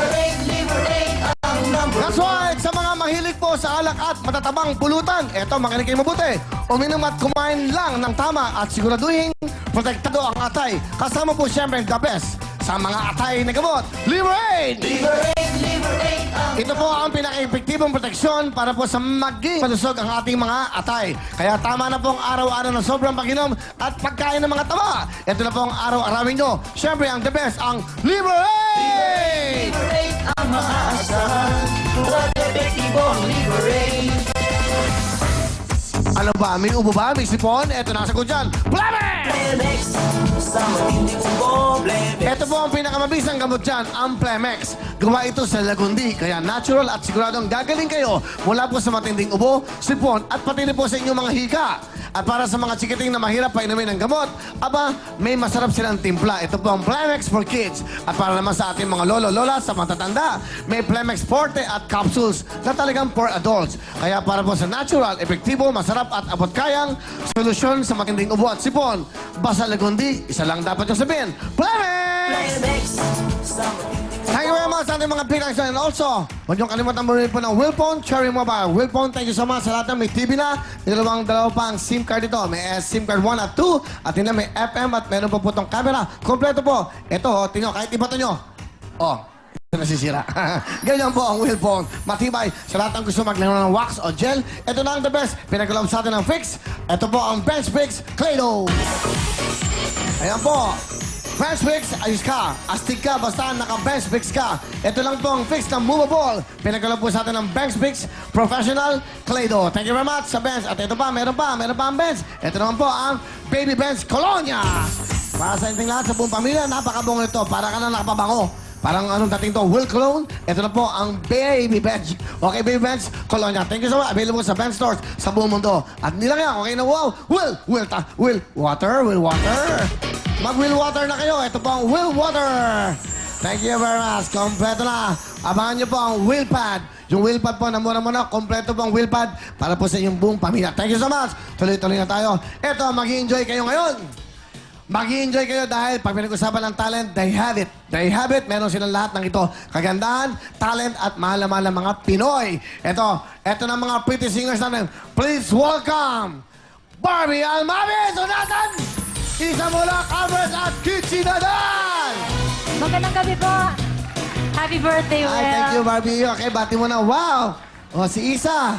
Liberate ang number. That's right, sa mga mahilig po sa alak at matatabang pulutan, ito, makinig kayo mabuti. Uminom at kumain lang ng tama at siguraduhin protektado ang atay. Kasama po siyempre the best sa mga atay na gamot. Liberate! Liberate! Liberate! Ito po ang pinaka-epektibong proteksyon para po sa maging malusog ang ating mga atay. Kaya tama na po ang araw-araw na sobrang pag-inom at pagkain ng mga taba. Ito na po ang araw-arawin nyo. Siyempre, ang the best, ang Liberate! Liberate ang maasahan. Pag-epektibong Liberate. Ano ba? May ubo ba? May sipon? Ito na ang sagot dyan. Plemex! Ito po ang pinakamabisang gamot dyan, ang Plemex. Gawa ito sa Lagundi, kaya natural at siguradong gagaling kayo mula po sa matinding ubo, sipon at pati po sa inyong mga hika. At para sa mga chikiting na mahirap pa inumin ng gamot, aba, may masarap silang timpla. Ito po ang Plemex for Kids. At para naman sa ating mga lolo-lola, sa matatanda, may Plemex Forte at capsules na talagang for adults. Kaya para po sa natural, epektibo, masarap at abot-kayang solusyon sa matinding ubo at sipon. Basta Lagundi, isa lang dapat yung sabihin, Plemex! Thank you very much, sa ating mga biglang and also, huwag niyong kalimutan mo rin po ng Willphone Cherry Mobile. Willphone, thank you so much sa lahat ng may TV na. May dalawa pang SIM card ito. May SIM card 1 at 2. At hindi may FM at meron po itong camera. Kompleto po. Ito, tingnan, kahit ibato nyo. Ito nasisira. Ganyan po ang Willphone. Matibay sa lahat ng gusto maglaro ng wax o gel. Ito na ang the best. Pinagkalab sa atin ng Fix. Ito po ang Bench Fix Clado. Ayan po. Bench Fix, ayos ka. Astig ka, basta naka-Bench Fix ka. Ito lang po ang fix ng movable. Pinagkalab po sa atin ng Bench Fix Professional Clado. Thank you very much sa Bench. At ito pa, meron pa ang Bench. Ito naman po ang Baby Bench Colonia. Para sa inting lahat, sa buong pamilya, napakabungo ito. Para ka na nakapabango. Parang anong dating to, Will Cologne. Ito na po ang Baby Bench. Okay, Baby Bench Colonia. Thank you so much. Available sa Bench Stores sa buong mundo. At nilang yan, okay na wow. Will Water. Mag-Will Water na kayo. Ito po ang Will Water. Thank you very much. Kompleto na. Abangan niyo po ang Will Pad. Yung Will Pad po, namura-muna. Kompleto po ang Will Pad para po sa inyong buong pamilya. Thank you so much. Tuloy-tuloy na tayo. Ito, mag-i-enjoy kayo ngayon. Mag-i-enjoy kayo dahil pag pinag-usapan ng talent, they have it. They have it. Meron silang lahat ng ito. Kagandahan, talent, at mahal-mahal ng mga Pinoy. Ito na mga pretty singers namin. Please welcome Barbie Almavis! Unatan! Isa mula, Cameras at Kitchi Dadan! Magandang gabi po. Happy birthday, Will. Thank you, Barbie. Okay, bati mo na. Wow! Si Isa.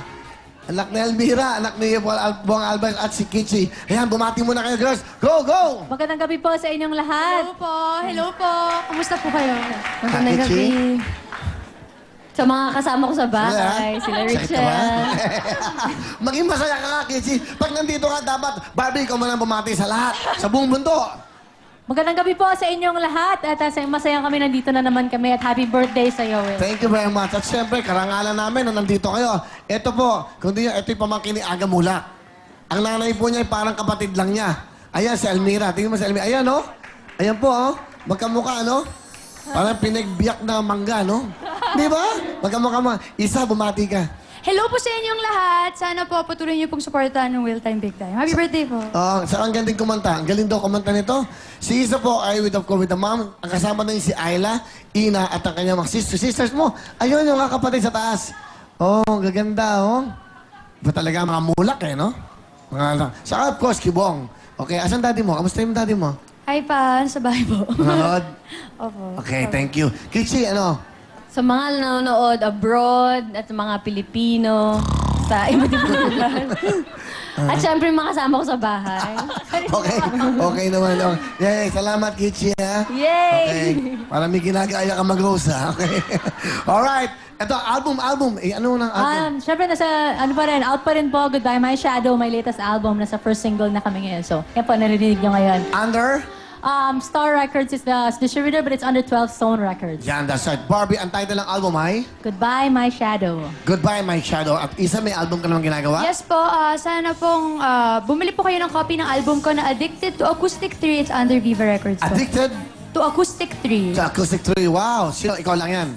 Anak ni Elvira, anak ni Buang Albert at si Kitchi. Ayan, bumati muna kayo, girls. Go, go! Magandang gabi po sa inyong lahat. Hello po. Kamusta po kayo? Magandang gabi. Sa mga kasama ko sa bahay, sila Richelle. Maging masaya ka nga, Kitchi. Pag nandito ka, dapat, Barbie, ikaw muna bumati sa lahat. Sa buong mundo. Magandang gabi po sa inyong lahat. At masaya kami, nandito na naman kami. At happy birthday sa iyo, Will. Thank you very much. At syempre, karangalan namin na nandito kayo. Ito po, kundi ito yung pamangkin ni Aga Mulak. Ang nanay po niya ay parang kapatid lang niya. Ayan, si Almira. Tingnan mo si Almira. Ayan, no? Ayan po, oh. Magkamukha, no? Parang pinagbiyak na mangga, no? Di ba? Magkamukha mo. Isa, bumati ka. Hello po sa inyong lahat. Sana po patuloy niyo pong suportahan ng Will Time Big Time. Happy birthday po. Sa ang galing kumanta. Ang galing daw kumanta nito. Si Isa po ay with the mom. Ang kasama na si Ayla, Ina, at ang kanyang mga sisters mo. Ayun, yung mga kapatid sa taas. Ang gaganda, oh. Ba talaga mga mulak, no? Saka, of course, Kibong. Okay, asan daddy mo? Kamusta yung daddy mo? Hi pa, sa bahay po. Nanonood? Opo. Okay, thank you. Kitchi, ano? Sa mga nanonood abroad at sa mga Pilipino, sa iba't ibang lugar. At syempre, mga kasama ko sa bahay. Okay naman. Oh. Yay, salamat, Kitchi, ha? Yay! Okay. Para may ginagaya ka mag-rose, ha? Okay. Alright. Ito, album. Ano nang album? Syempre, out pa rin po, Goodbye My Shadow, my latest album. Nasa first single na kami ngayon. So, yan po, narinig nyo ngayon. Under? Star Records is the distributor, but it's under 12 Stone Records. Yan, that's right. Barbie, ang title ng album ay? Goodbye My Shadow. Goodbye My Shadow. At Isa, may album ka naman ginagawa? Yes po, sana pong bumili po kayo ng copy ng album ko na Addicted to Acoustic 3. It's under Viva Records po. Addicted? To Acoustic 3. Sa Acoustic 3, wow. Sino? Ikaw lang yan?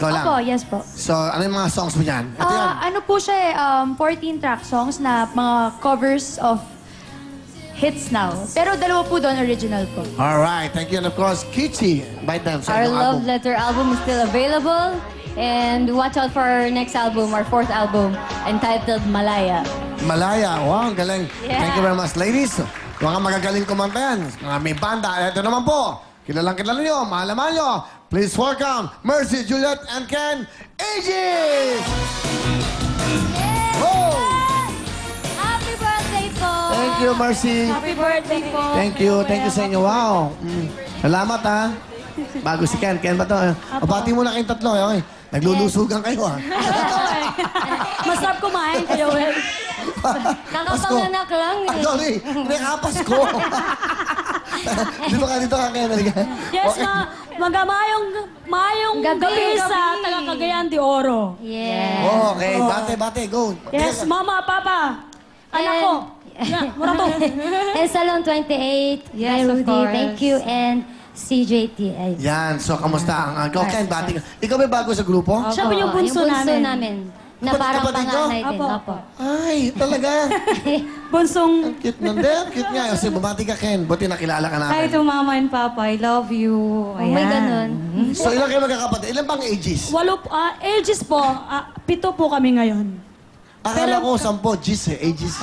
Ikaw lang? Opo, yes po. So, ano yung mga songs mo dyan? Ito yan. Ano po siya 14 track songs na mga covers of hits now. Pero dalawa po doon original po. Alright, thank you. And of course, Kitchi, invite them sa Our inyong Love album. Letter album is still available. And watch out for our next album, our fourth album, entitled Malaya. Malaya, wow, ang galing. Yeah. Thank you very much, ladies. Mga magagaling kumanta yan. Mga may banda. Ito naman po. Kilalang kilala nyo, mahalaman nyo. Please welcome Mercy, Juliet, and Ken Aegis! Oh! Happy birthday po! Thank you, Mercy. Happy birthday po! Thank you sa inyo. Wow. Salamat, ha. Bago si Ken. Ken ba to? Bati mo na kayong tatlo. Okay. Naglulusugan kayo, ha. Masarap kumain kayo, Will. Kakapanganak lang eh. Sorry, Pasko. Dito ka, Ken. Yes, mayong gabi sa taga Cagayan de Oro. Yes. Okay, bate, go. Yes, Mama, Papa. Anak ko. Murato. And Salon 28, Yes, by of Rudy, course. thank you, and CJT. Yan, so kamusta ang Ken, bati ka. Ikaw ba bago sa grupo? Siya po yung bunso namin. Na parang Kapatid ko? panganay din. Opo. Ay, talaga. Bunsong... Cute nun din. Cute nga. Kasi bumati ka, Ken. Buti nakilala ka Hi namin. to Mama and Papa. I love you. May ganun. So, ilan kayo magkakapatid? Ilan bang ages? Ages po. 7 po kami ngayon. Akala ko 10. Gis eh. Ages.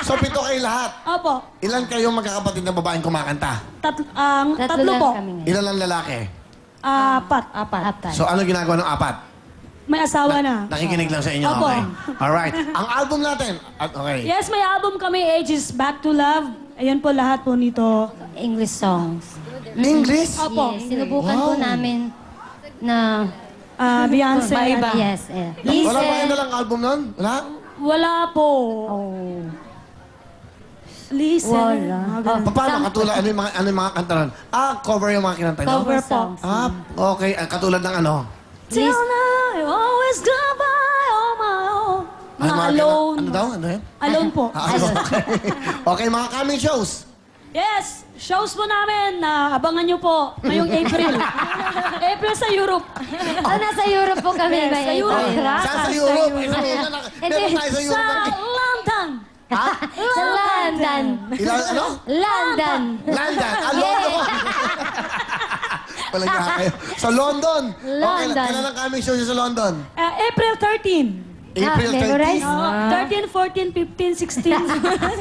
So, 7 kayo lahat. Opo. Ilan kayong magkakapatid na babaeng kumakanta? Tatlo lang po. kami ngayon. Ilan ang lalaki? 4. So, ano ginagawa ng 4? May asawa na. Nakikinig lang sa inyo. Opo. Okay. Alright. Ang album natin. Okay. Yes, may album kami, Ages Back to Love. Ayan po lahat po nito. English songs. English? Opo. Yes, sinubukan po namin na... Beyonce. Iba. Yes, Wala pa kayo nalang album nun? Wala? Wala po. Listen. Wala. Paano? Katulad, ano yung mga kanta nun? Cover yung mga kinanta nyo? Cover songs. Okay. Katulad ng ano? Till now, I always go by on my own. Mga alone. Ano daw? Ano yun? Alone po. Okay, mga coming shows. Yes, shows po namin na abangan nyo po ngayong April. April sa Europe. Nasa Europe po kami Yes, by sa Europe. April. Saan sa Europe? Meron tayo sa Sa Europe. London. Sa London. Ilan, ano? London. London. London. Walang nga kayo. Sa London. Okay, London. kailan ang coming shows sa London? April 13. April 13. 13, 14, 15, 16,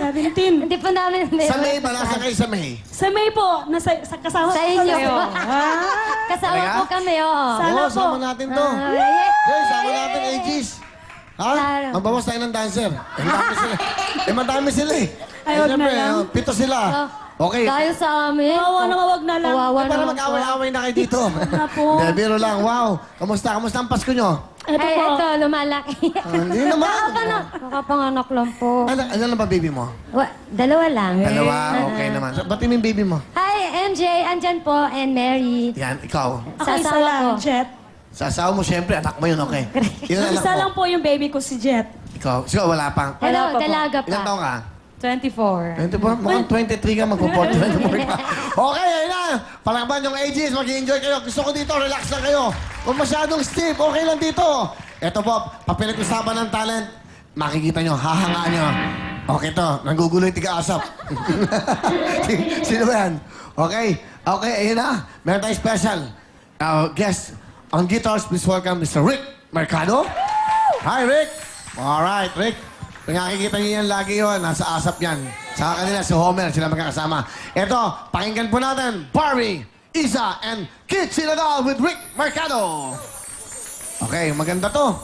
17. Hindi po namin Sa May ba? Nasa kayo sa May? Sa May po, kasama Sa po inyo kami. po. Kasama Talaga? po kami, oo. Sana po. Sama natin to. Yes, sama natin, Aegis. Ha? Claro. Magbawas tayo ng dancer. Madami sila. Madami sila eh. Ay, wag na Siyempre, lang. 7 sila. Okay. Dahil sa amin. Kawawa na wag na lang. Kawawa Para naman po. mag-away-away na kayo dito. Na po. Hindi, biro lang. Wow. Kamusta? Kamusta ang Pasko nyo? Ito Ay, po. ito, lumalaki. Hindi naman. Nakapanganak lang po. Ano lang ba baby mo? Dalawa lang. Dalawa? Okay naman. So, ba't yung baby mo? Hi, MJ. Andyan po. And Mary. Yan, ikaw. Ako Sa isa asawa lang, ko. Jet. Sa asawa mo, siyempre, anak mo yun, okay. Ilan anak Isa mo? lang po yung baby ko, si Jet. Ikaw. Sino, wala pang. Hello, pa po. dalaga Ilan pa. taong ka? 24. 24? Mukhang 23 ka, magpo-24 ka. Okay, ayun na. Palakban yung ages, mag-enjoy kayo. Gusto ko dito, relax lang kayo. Kung masyadong stiff, okay lang dito. Ito po, papinag-usapan ng talent. Makikita nyo, hahangaan nyo. Okay to, nanggugulo yung tiga-asap. Sino ba yan? Okay, okay, ayun na. Meron tayong special. Guest on guitars, please welcome Mr. Rick Mercado. Hi, Rick. Alright, Rick. Nakikita niyo yan lagi yun. Nasa asap yan. Sa kanila, si Homer, sila magkakasama. Ito, pakinggan po natin, Barbie, Isa, and Kid Sinadal with Rick Mercado. Okay, maganda to.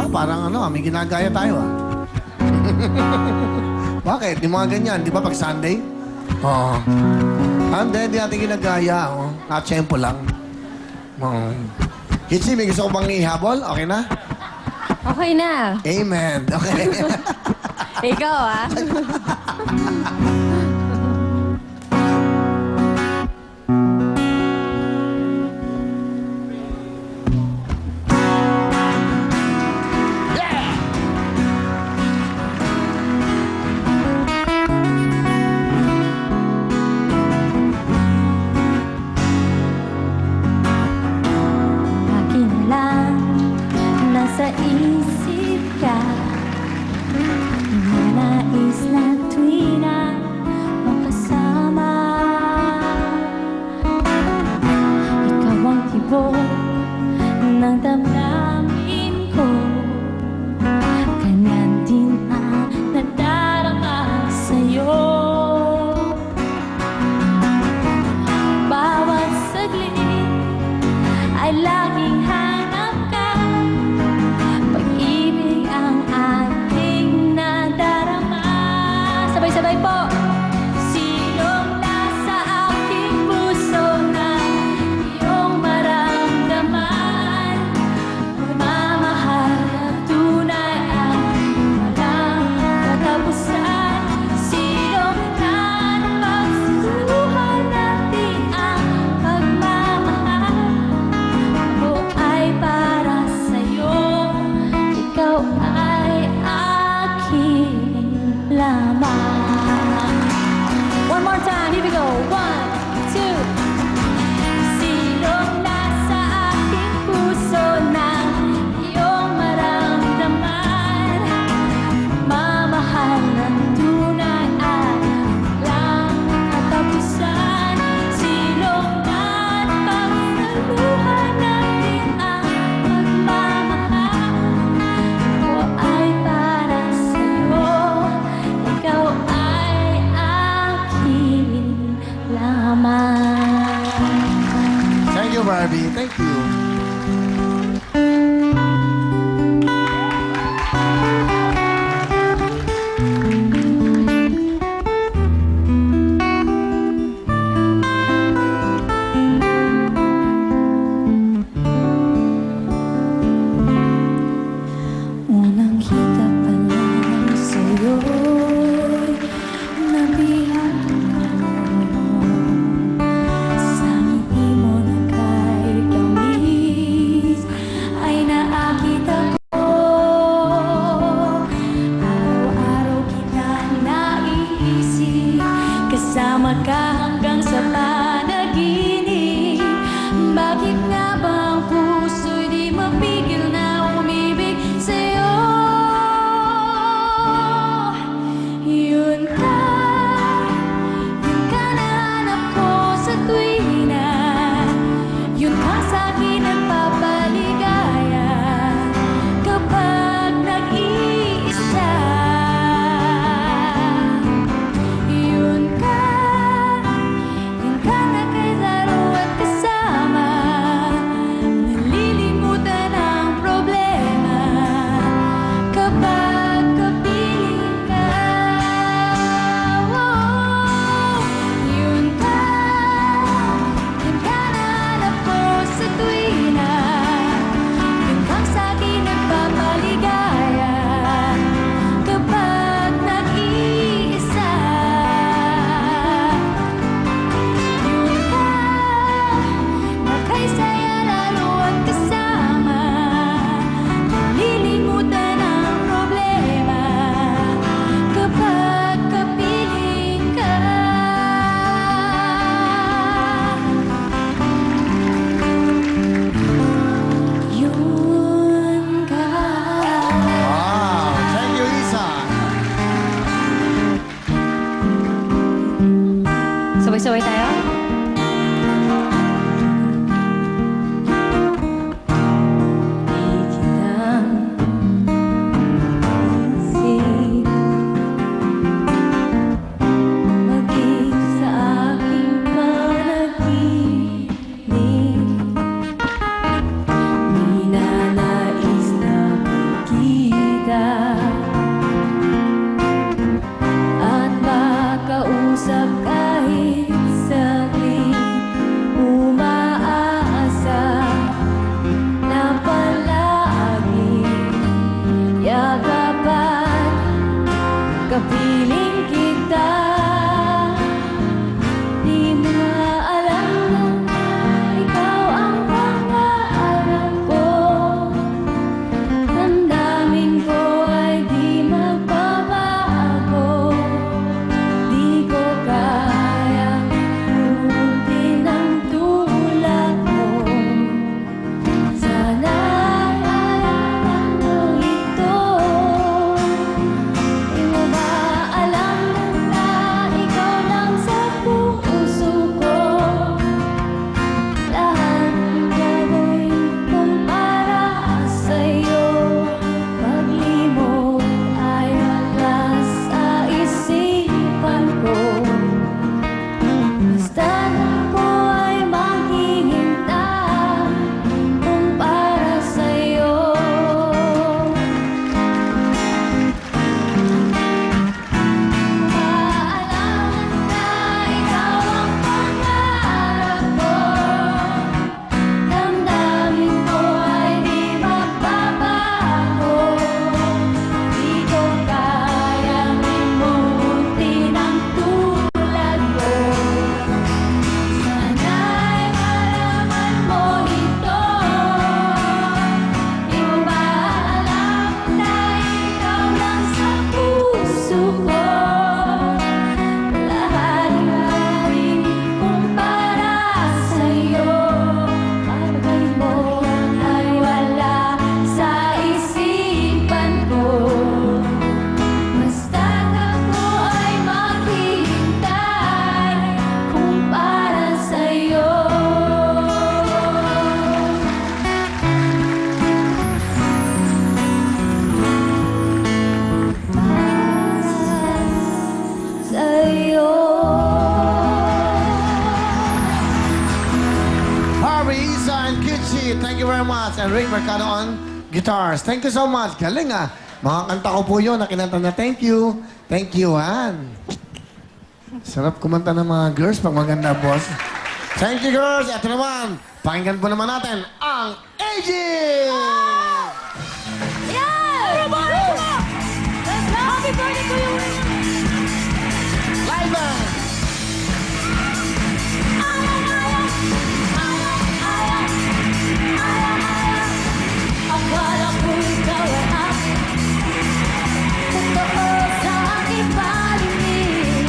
Parang ano, may ginagaya tayo Bakit? Yung mga ganyan, di ba pag Sunday? Oo. Hindi natin ginagaya. Nakatsyempo lang. Kitsi, may gusto ko bang ihabol? Okay na? Okay na. Amen. Okay. Ikaw, ah. Akin lang nasa isip ka. Nais na tuwing na Marvin. Thank you. Unang kita pa lang sa'yo'y nabihan ko. Sa ngiti mo na kahit kami Risa and Kichi, thank you very much. And Rick Mercado on guitars. Thank you so much. Galing ah. Mga kanta ko po yun na kinanta na thank you. Thank you, Han. Sarap kumanta ng mga girls pag maganda, boss. Thank you, girls. Ito naman, pakinggan po naman natin ang Aging! Yeah! Happy birthday to you! Live band! Akala ko ikaw ay akin. Totoo sa aking paligid.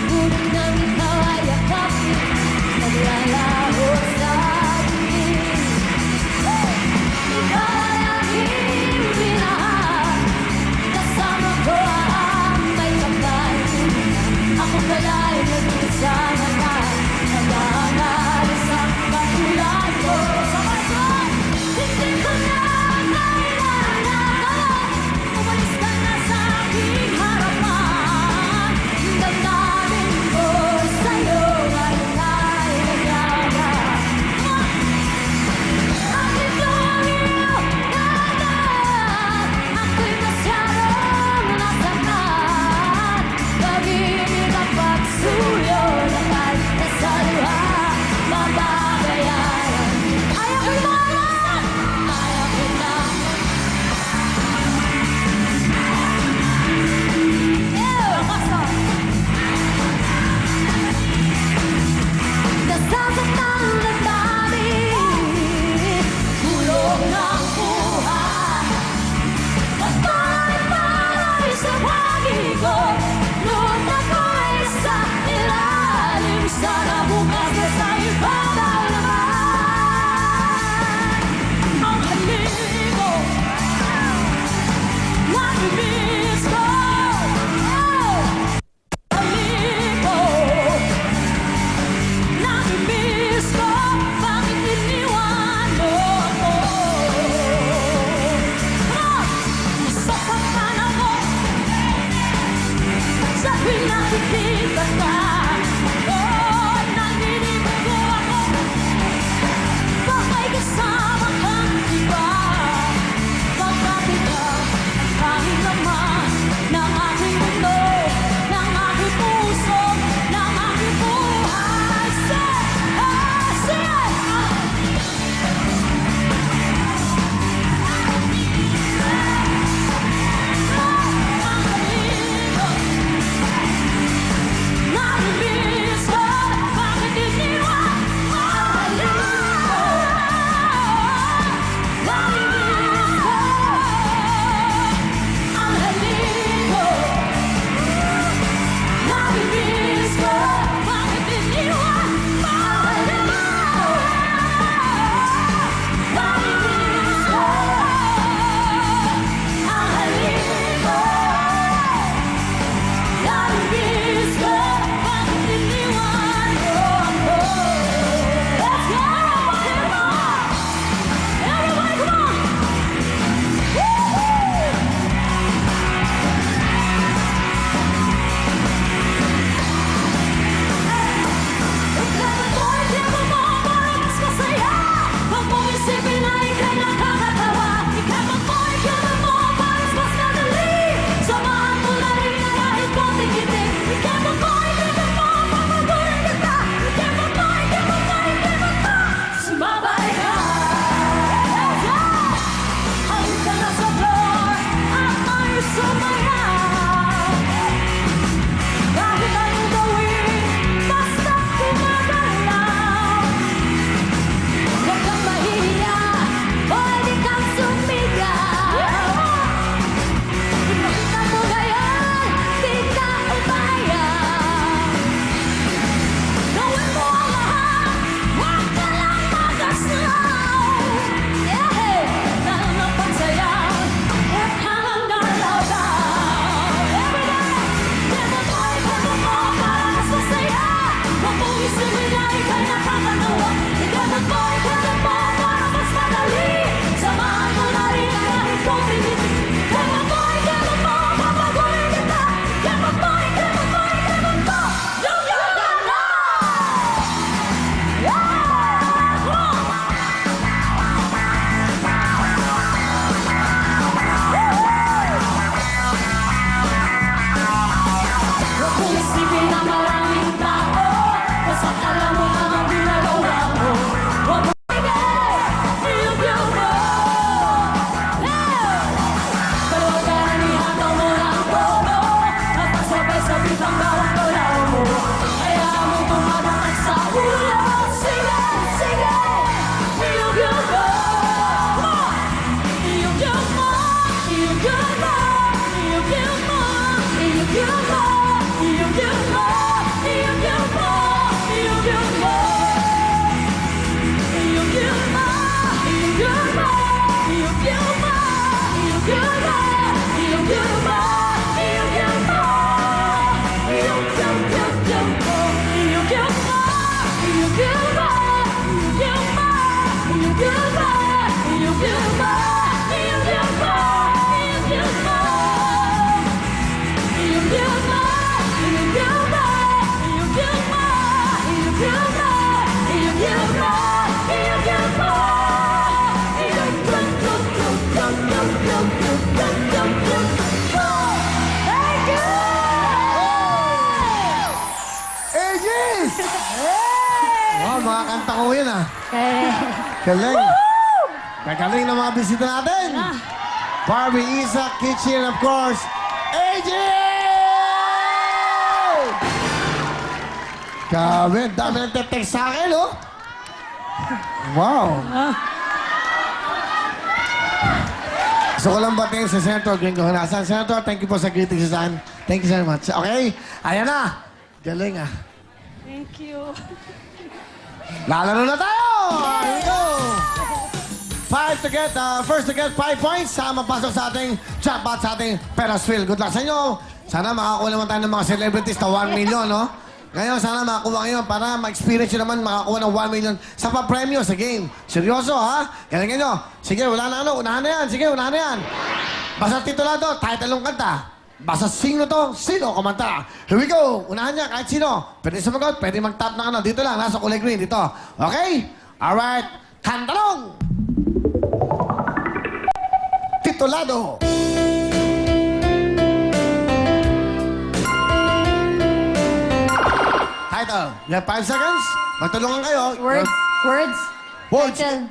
Ngunit nang ikaw ay yakapin, naglalaho sa akin. Ikaw ay yun ah. Galing. Kagaling ng mga bisita natin. Barbie, Isa, Kitchen, of course, AJ! Grabe, dami nagte-text sa akin, oh. Wow. Gusto ko lang batiin si Senator Gringo Honasan. Senator, thank you po sa greetings sa akin. Thank you so much. Okay, ayan na. Galing ah. Thank you. Lalaro na tayo! Here we go! First to get 5 points sa mapasok sa ating jackpot sa ating Ferris wheel. Good luck sa inyo. Sana makakuha naman tayo ng mga celebrities na 1 million, no? Ngayon, sana makakuha kayo para ma-experience nyo naman makakuha ng 1 million sa pa-premyo sa game. Seryoso, ha? Galingan nyo. Sige, wala na ano. Unahan na yan. Sige, unahan na yan. Basta titulado, title ng kanta. Basta sino to, sino kumanta. Here we go. Unahan niya, kahit sino. Pwede sumagot, pwede mag-tap ng ano. Dito lang, nasa kulay green, dito. Okay? Alright. Kantalong! Titulado! Title. You have 5 seconds. Magtulungan kayo. Words. Words. Words. Title.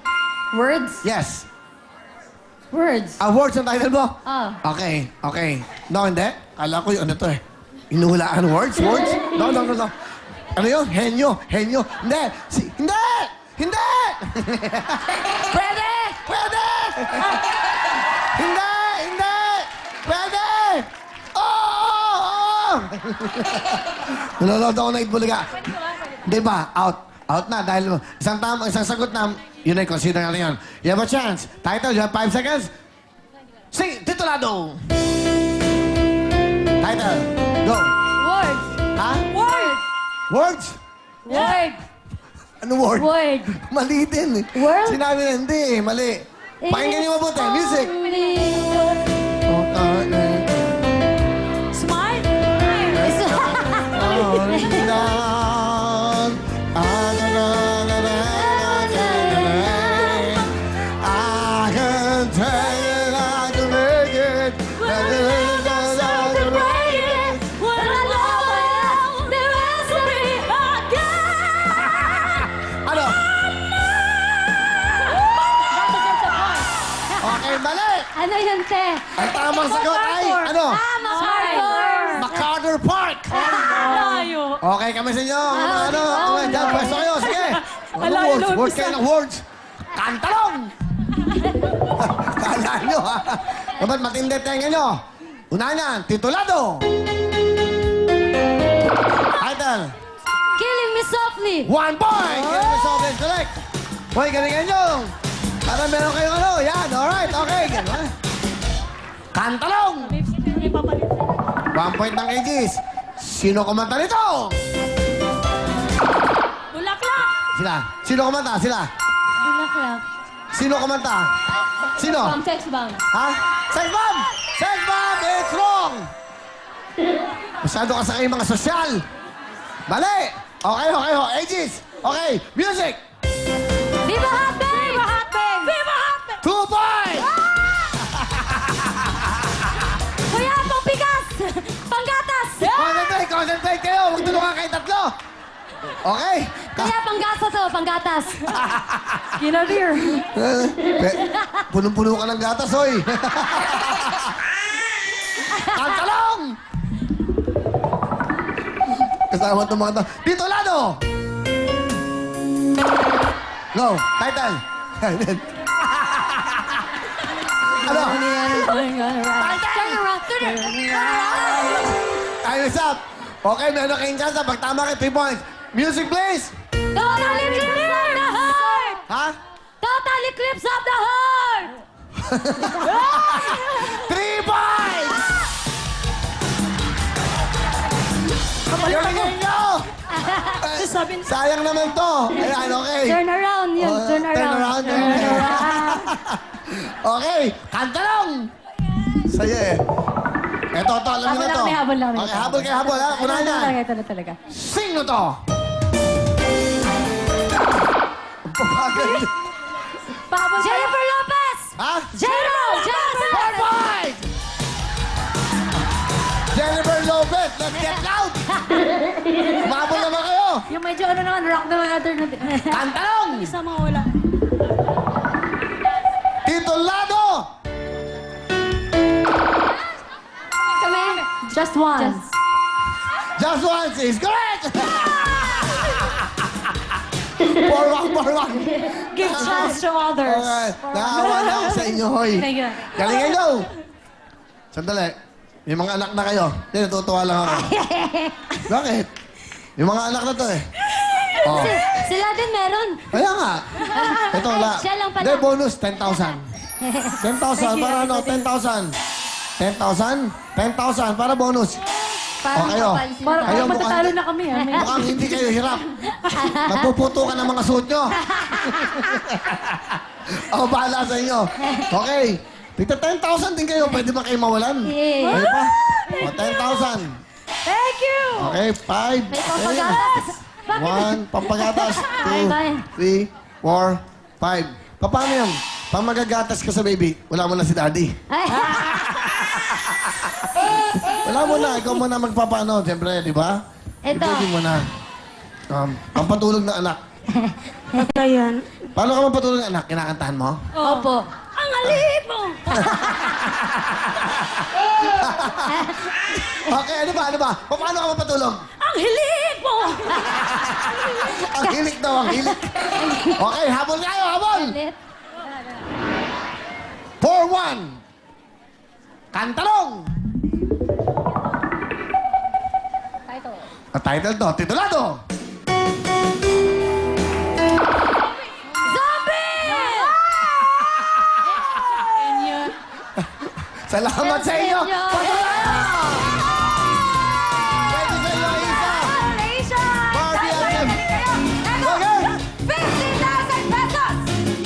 Words. Yes. Words. Words ang title mo? Oh. Okay, okay. No, hindi. Kala ko yung ano to eh. Inuhulaan words? Words? No. Ano yun? Henyo. Hindi. Hindi! Hindi! Pwede! Pwede! Hindi! Pwede! Oo! Nanonood ako na Itbulaga. Di ba? Out na dahil isang sagot na, yun ay consider natin yun. You have a chance. Title, you have 5 seconds. Sing! Titulado! Title, go! Words. Ha? Word. Words? Word. Ano word? Word. Mali din. Word? Sinabi na hindi eh. Mali. Pakinggan niyo mabuti. Music. Smart. I can tell you how to make it. Ano? Okay, mali. Ano yun, te? Ang tamang sagot ay, ano? MacArthur. MacArthur Park. Layo. Okay, kami sa inyo. Ano? Diyan, pwesto kayo. Sige. Ano words? Words kayo ng words. Kantalong! Kala nyo, ha? Dapat matindi tenga nyo. Unahan yan, titulado. Title. Killing Me Softly. 1 point! Killing Me Softly. Select. Hoy, galingan nyo. Para meron kayong ano. Yan, alright. Okay. Ganun. Kantalong! 1 point ng Aegis. Sino kumanta nito? Bulaklak. Sila. Sino kumanta? Sila. Bulaklak. Sino kumanta? Sino? Sex bomb. Ha? Sex bomb! Sex bomb! It's wrong! Masyado ka sa kayong mga sosyal. Mali! Okay. Aegis. Okay. Music. Viva Hot Babe! Viva Hot Babe! Viva Hot Babe! 2 points! Kuya, pangpigas! Panggatas! Concentrate kayo. Magtulungan kayo tatlo. Okay. Kuya, panggasa to, panggatas. Ginabir. Punong-puno ka ng gatas, hoy. Kantalong! Kasama itong mga to. Titulado! Go. Title. Ano? Turn around. Time's up. Okay, meron kayong chance. Pag tama kayo, 3 points. Music, please. Total Eclipse of the Heart! Ha? Total Eclipse of the Heart! 3 points! Galingan nyo! Sayang naman to. Ayan, okay. Turn around yun. Turn around. Okay, kantalong! Saya eh. Eto, alam nyo na to. Habol lang. Okay, habol kayo, habol ha. Unahan na. Ito na talaga. Sino to? Jennifer Lopez! Ha? Jennifer! Jennifer Lopez, let's get loud! Mabol naman kayo! Yung medyo ano naman, rock naman alternative. Kantalong! Isa mga wala. Titulado! Kami, just once. Just once is correct! 4-1. Give chance to others. Alright. Nakawa na ako sa inyo, hoy. Thank you. Galingan nyo! Sandali. May mga anak na kayo. Hindi, natutuwa lang ako. Bakit? Yung mga anak na to eh. Oh. Sila din meron. Kaya nga. Ito, wala. Siya lang pala. Hindi, bonus, 10,000. 10,000 para ano? 10,000. 10,000? 10,000 para bonus. Parang kayo. Parang Kayo matatalo na kami. Ah. Mukhang hindi kayo hirap. Magpuputo ka ng mga suit nyo. Ako bahala sa inyo. Okay. Tigta 10,000 din kayo. Pwede ba kayo mawalan? Yeah. Pwede pa? O, 10,000. Thank you! Okay, 5. May pampagatas. 1, pampagatas. 2, 3, Bye-bye. 4, 5. Paano yan? Pag magagatas ka sa baby, wala mo na si daddy. Wala mo na. Ikaw mo na magpapaano. Siyempre, di ba? Ito. Ibigay mo na. Pampatulog na anak. Ano yan? Paano ka mampatulog ng anak? Kinakantahan mo? Opo. Ang aliit mo! Okay, ano ba? Ano ba? Paano ka mapatulog? Ang hilig mo! Ang hilik daw, ang hilik. Okay, habol kayo, habol! 4-1. Kantalong! Ang title to, titulado! Salamat sa inyo! Patuloy! Pwede sa inyo, Isa! Barbie and Okay! 15,000 pesos!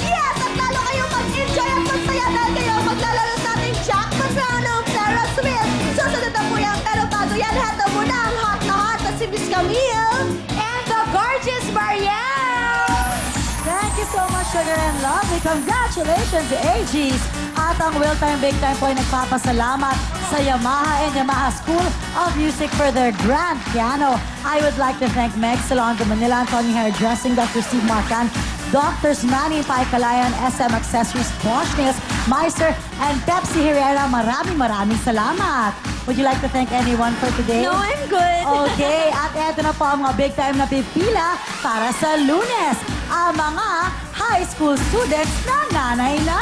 Yes! At lalo kayong mag-enjoy at magsaya dahil kayo maglalaro sa ating jackpot na ng Ferris wheel. Susunod na po yan, pero bago yan, heto muna ang hot na hot na si Miss Camille and the gorgeous Marielle! Thank you so much, Sugar and Lovely. Congratulations, AGs. At ang Will Time Big Time po ay nagpapasalamat sa Yamaha and Yamaha School of Music for their grand piano. I would like to thank Meg Salon de Manila, Anthony Hairdressing, Dr. Steve Marcan, Doctors Manny Paikalayan, SM Accessories, Bosch Nails, Meister, and Pepsi Herrera. Maraming salamat. Would you like to thank anyone for today? No, I'm good. Okay, at eto na po ang mga big time na pipila para sa Lunes. Ang mga high school students na nanay na.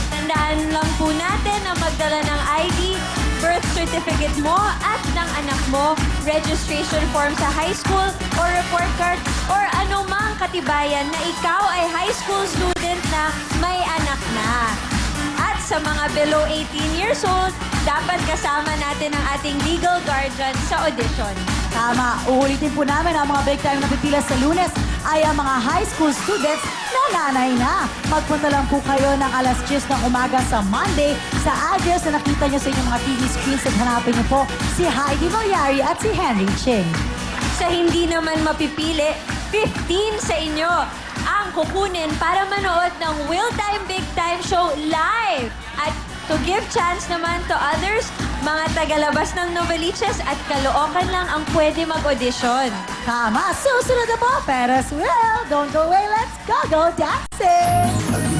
Tandaan lang po natin na magdala ng ID, birth certificate mo at ng anak mo, registration form sa high school or report card or anumang katibayan na ikaw ay high school student na may anak na. At sa mga below 18 years old, dapat kasama natin ang ating legal guardian sa audition. Tama. Uulitin po namin ang mga big time na pipila sa Lunes ay ang mga high school students na nanay na. Magpunta lang po kayo ng alas 10 ng umaga sa Monday sa address na nakita nyo sa inyong mga TV screens at hanapin nyo po si Heidi Moyari at si Henry Ching. Sa hindi naman mapipili, 15 sa inyo ang kukunin para manood ng Will Time Big Time Show live. At to give chance naman to others, mga tagalabas ng Novaliches at Caloocan lang ang pwede mag-audition. Tama. Susunod na po, Ferris wheel. Don't go away. Let's go dancing!